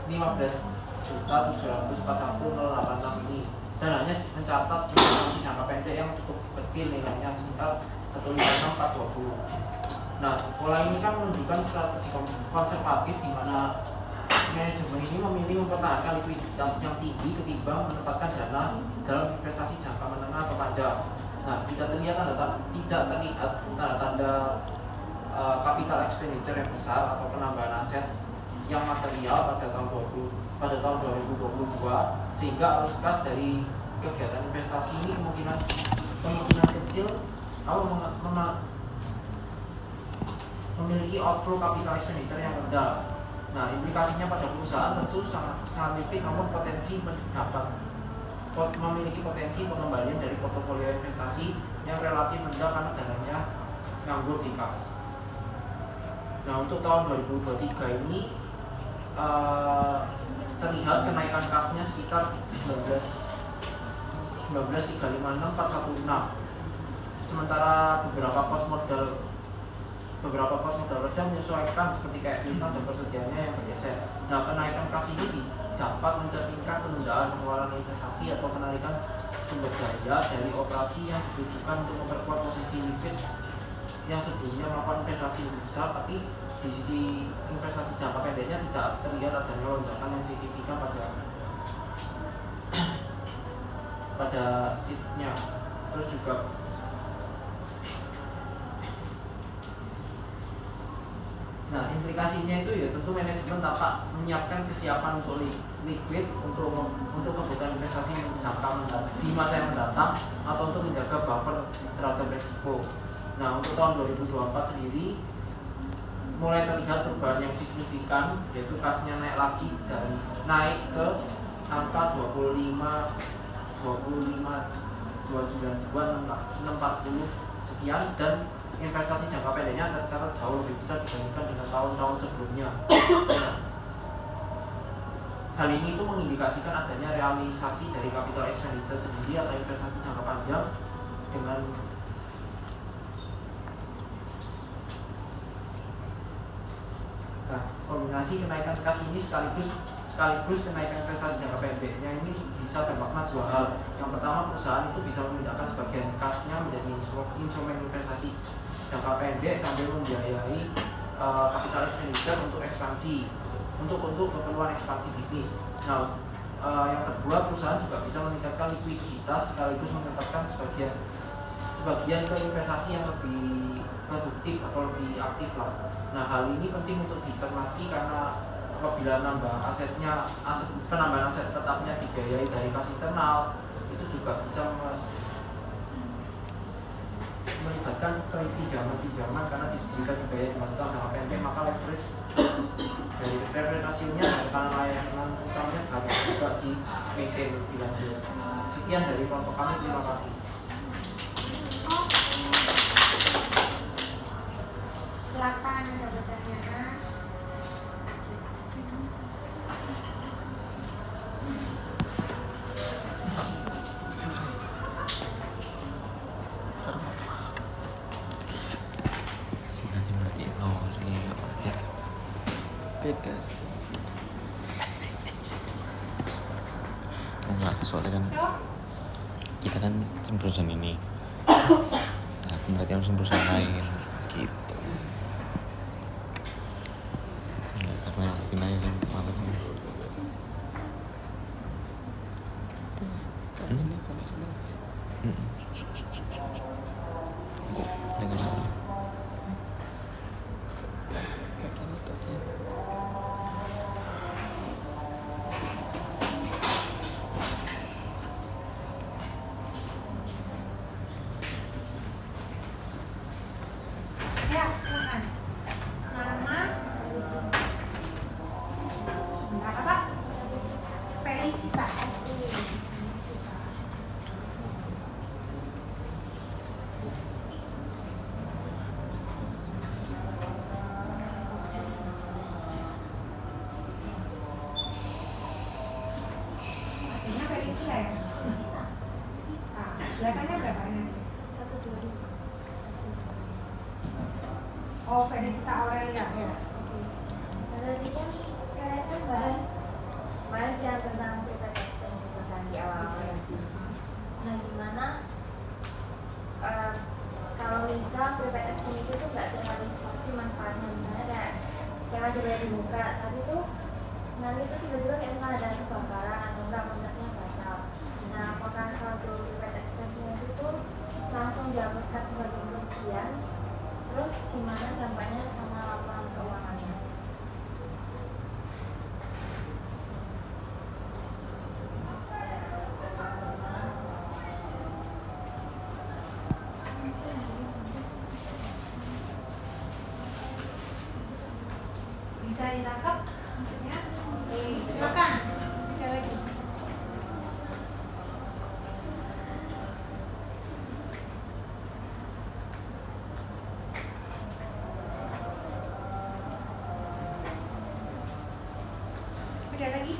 15.741.086 ini, dan hanya mencatat jangka pendek yang cukup kecil nilainya sekitar 156.420. Nah, pola ini kan menunjukkan strategi konservatif di mana manajemen ini memilih mempertahankan likuiditas yang tinggi ketimbang menempatkan dana dalam investasi jangka menengah atau panjang. Nah, tidak terlihat tanda-tanda capital expenditure yang besar atau penambahan aset yang material pada tahun 2022, sehingga arus kas dari kegiatan investasi ini kemungkinan kecil memiliki outflow capital expenditure yang rendah. Nah, implikasinya pada perusahaan tentu sangat tipis, namun memiliki potensi pengembalian dari portofolio investasi yang relatif rendah karena dananya nganggur di kas. Nah, untuk tahun 2023 ini terlihat kenaikan kasnya sekitar 19.356.416. Sementara beberapa pos modal kerja menyesuaikan seperti kayak piutang dan persediaannya yang bergeser. Nah, kenaikan kas ini dapat mencerminkan penundaan pengeluaran investasi atau penarikan sumber daya dari operasi yang ditujukan untuk memperkuat posisi liquid yang sebelumnya melakukan investasi besar, tapi di sisi investasi jangka pendeknya tidak terlihat adanya lonjakan yang signifikan pada sheet-nya. Terus juga Nah, implikasinya itu ya tentu manajemen dapat menyiapkan kesiapan untuk liquid untuk kebutuhan investasi di masa yang mendatang atau untuk menjaga buffer terhadap risiko. Nah, untuk tahun 2024 sendiri mulai terlihat perubahan yang signifikan, yaitu kasnya naik ke angka 640 sekian, dan investasi jangka pendeknya tercatat jauh lebih besar dibandingkan dengan tahun-tahun sebelumnya. Hal ini itu mengindikasikan adanya realisasi dari capital expenditure sendiri atau investasi jangka panjang dengan kombinasi kenaikan kas ini sekaligus kenaikan investasi jangka pendeknya ini bisa bermakna dua hal. Yang pertama, perusahaan itu bisa memindahkan sebagian kasnya menjadi instrumen investasi jangka pendek sambil membiayai capital expenditure untuk ekspansi, untuk keperluan ekspansi bisnis. Nah, yang kedua, perusahaan juga bisa meningkatkan likuiditas sekaligus menetapkan sebagian ke investasi yang lebih produktif atau lebih aktif lah. Nah, hal ini penting untuk dicermati karena apabila penambahan aset tetapnya dibiayai dari kas internal, itu juga bisa melibatkan pinjaman karena jika dibayar dengan utang jangka pendek, maka leverage rasionya dan karena layanan utangnya harus juga di-maintain lebih lanjut. Sekian dari kelompok kami, terima kasih. Silakan ada pertanyaan. Nanti berarti beda. Enggak, soalnya kan kita kan perusahaan ini. Nah, berarti harus perusahaan lain gitu. Enggak, karena Vina aja malas nih. Ini kalau salah. Kok dengan apa? Ya, silakan. Nama? Bentar, apa? Felicita. Artinya Felicia ya? Belakangnya berapa ini? 122. Oh, Felicita Aurelia ya. Tadi kan kalian kan bahas yang tentang private expense tentang di awal ya. Nah, gimana kalau misal private expense itu nggak terrealisasi manfaatnya, misalnya kayak sewa dibayar di muka, tapi tuh nanti tuh tiba-tiba kayak misalnya ada kebakaran atau enggak kontraknya batal. Nah, apakah suatu private expense itu tuh langsung dihapuskan sebagai kerugian? Terus gimana dampaknya sama laporan keuangannya? Bisa ditangkap maksudnya? Silakan. Ada lagi. Ada lagi?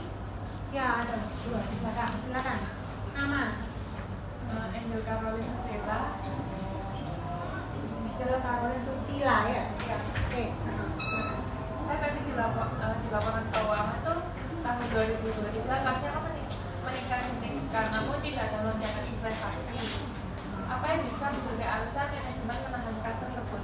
Ya, ada dua di belakang. Silakan. Nama? Angel Caroline Susila. Angel Caroline Susila ya? Ya. Oke. Kan tadi di laporan keuangan tuh tahun 2023 kasnya kan meningkat karena tidak ada lonjakan investasi. Apa yang bisa menjadi alasan manajemen menahan kas tersebut?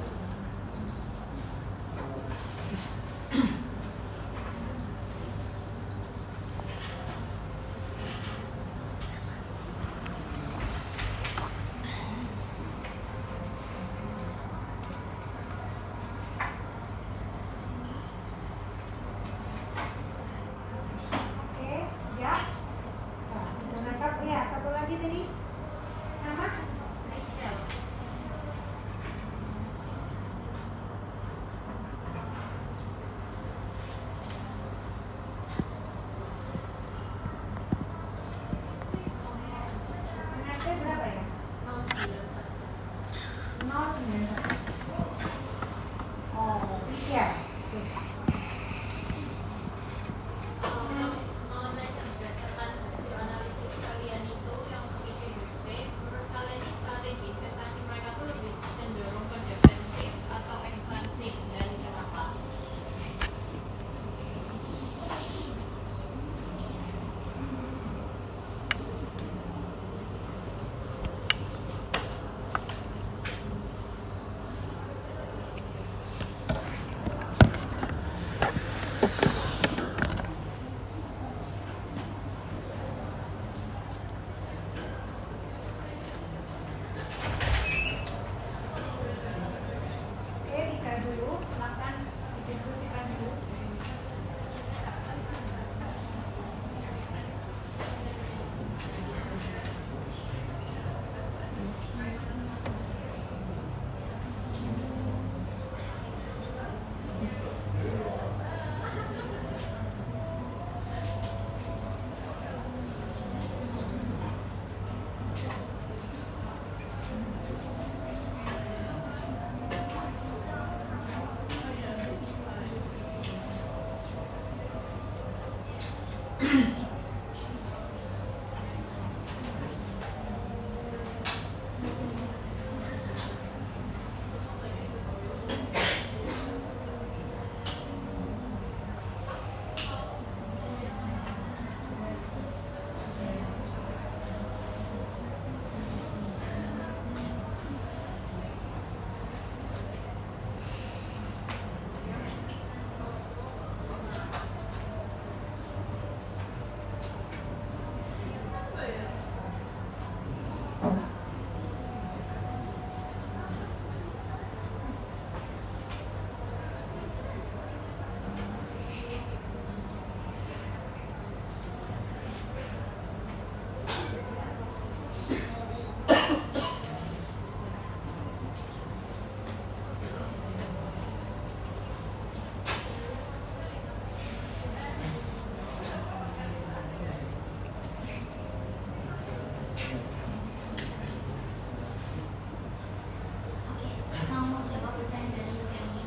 Mau jawab pertanyaan dari Feli.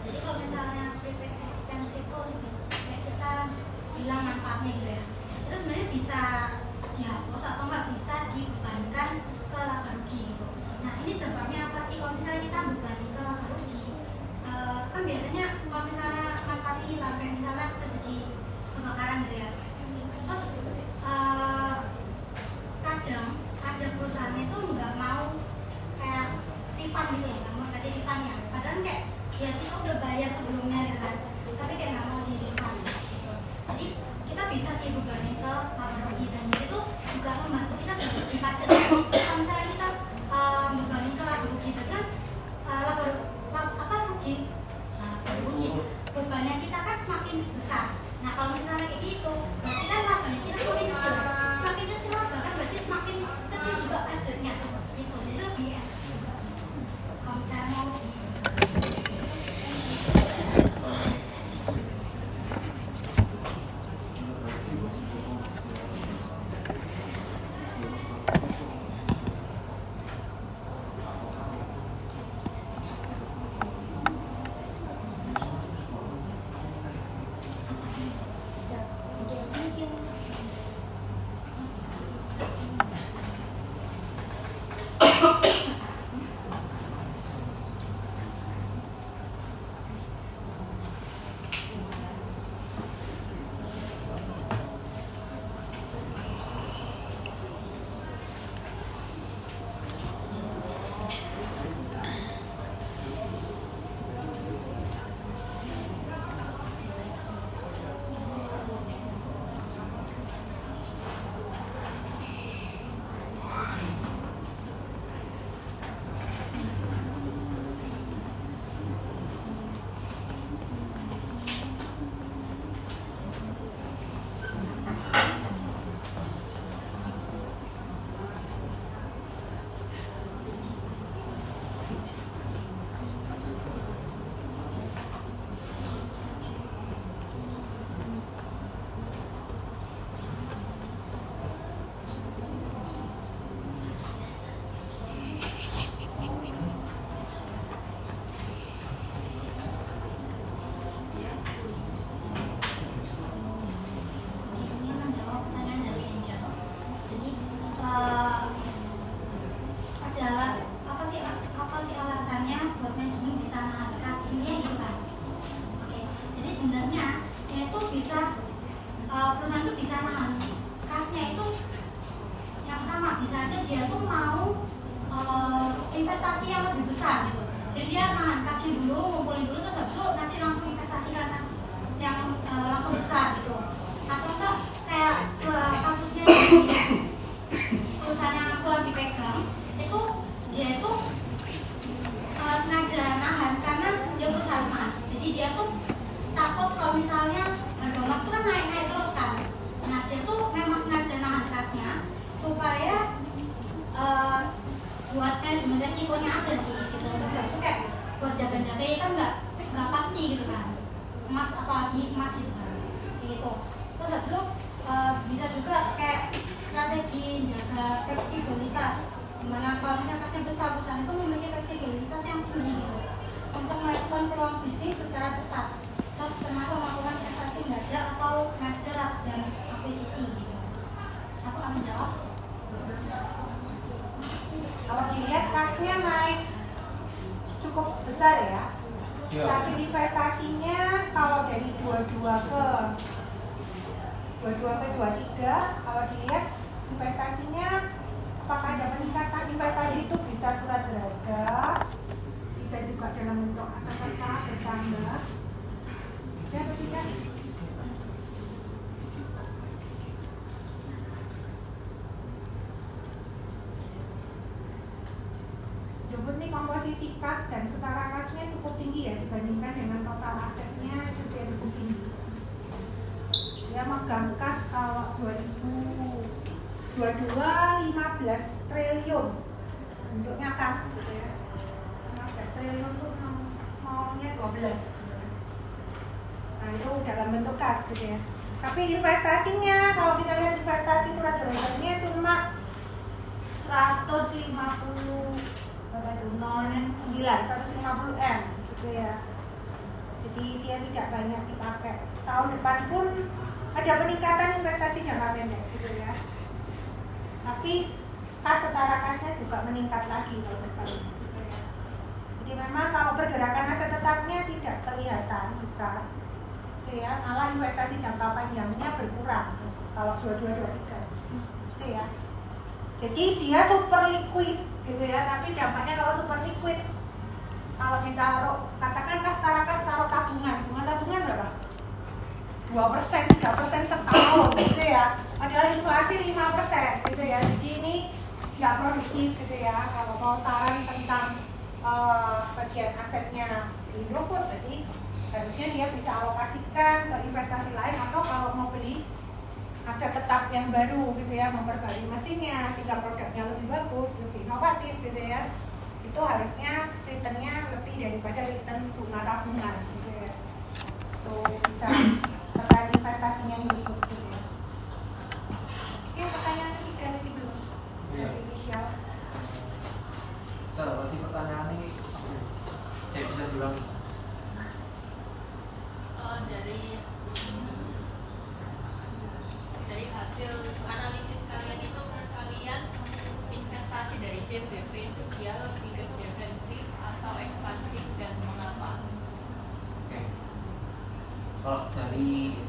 Jadi kalau misalnya prepaid expense itu kayak kita bilang manfaatnya gitu ya, itu sebenarnya bisa dihapus atau nggak bisa dibebankan ke laba rugi gitu. Nah ini dampaknya apa sih kalau misalnya kita bebanin ke laba rugi? Kan biasanya kalau misalnya manfaatnya hilang, kayak misalnya terjadi kebakaran gitu ya, terus kadang ada perusahaan itu nggak mau kayak refund gitu loh, nggak mau kasih refundnya, padahal kayak ya kita udah bayar sebelumnya gitu kan, tapi kayak nggak mau di refund gitu. Jadi kita bisa sih bebanin ke laba rugi, dan di situ juga membantu kita dari segi pajak. Kalau misalnya kita bebanin ke laba rugi, berarti kan rugi bebannya kita kan semakin besar. Nah kalau misalnya kayak gitu, berarti kan labanya kita semakin kecil laba kan, berarti semakin kecil juga pajaknya gitu. Jadi lebih enak kalau misalnya mau investasi yang lebih besar gitu. Jadi dia nahan kasih dulu, ngumpulin dulu, terus habis itu nanti langsung investasikan yang langsung besar gitu. Atau enggak kayak kasusnya di perusahaan yang aku lagi pegang itu, dia itu sengaja nahan karena dia perusahaan emas. Jadi dia tuh takut kalau misalnya harga emas itu kan naik-naik terus kan. Nah dia tuh memang sengaja nahan kasnya supaya buat manajemen resikonya aja sih gitu. Terus habis itu kayak buat jaga-jaga ya kan nggak pasti gitu kan, emas apalagi emas gitu kan gitu. Terus habis itu bisa juga kayak strategi jaga fleksibilitas, dimana kalau misalnya kasnya besar, perusahaan itu memiliki fleksibilitas yang tinggi gitu untuk merespon peluang bisnis secara cepat, terus termasuk melakukan investasi mendadak atau merger investasinya kalau dari 22 ke 23, kalau dilihat investasinya apakah ada peningkatan investasi itu bisa surat berharga, bisa juga dalam bentuk aset tetap bertambah. Ya atau tidak? Jemput nih komposisi kas dan setara kasnya cukup tinggi ya dibandingkan dengan total asetnya itu dia cukup tinggi. Dia megang kas kalau 2022 15 triliun bentuknya kas gitu ya. 15 triliun tuh maunya 12. Nah itu dalam bentuk kas gitu ya. Tapi investasinya kalau kita lihat investasi surat berharganya cuma 150M gitu ya. Jadi dia tidak banyak dipakai. Tahun depan pun ada peningkatan investasi jangka pendek gitu ya. Tapi kas setara kasnya juga meningkat lagi tahun depan gitu ya. Jadi memang kalau pergerakan aset tetapnya tidak kelihatan besar gitu ya. Malah investasi jangka panjangnya berkurang kalau 22-23 gitu ya. Jadi dia super liquid gitu ya, tapi dampaknya kalau super liquid kalau ditaruh, katakan kas taruh tabungan, bunga tabungan berapa? 2%, 3% setahun gitu ya. Padahal inflasi 5% gitu ya. Jadi ini nggak produktif gitu ya. Kalau mau saran tentang bagian asetnya di Indofood, jadi harusnya dia bisa alokasikan ke investasi lain atau kalau mau beli aset tetap yang baru gitu ya, memperbarui mesinnya sehingga produknya lebih bagus, lebih inovatif gitu ya. Itu harusnya returnnya lebih daripada return bunga tabungan gitu ya. Tuh bisa terkait investasinya ini gitu ya. Oke, pertanyaan ketiga nanti belum dari inisial. Berarti pertanyaan ini saya bisa diulangi. Dari hasil analisis kalian itu kalian investasi dari JBP itu dia lebih ke defensif atau ekspansif dan mengapa? Oke. Kalau dari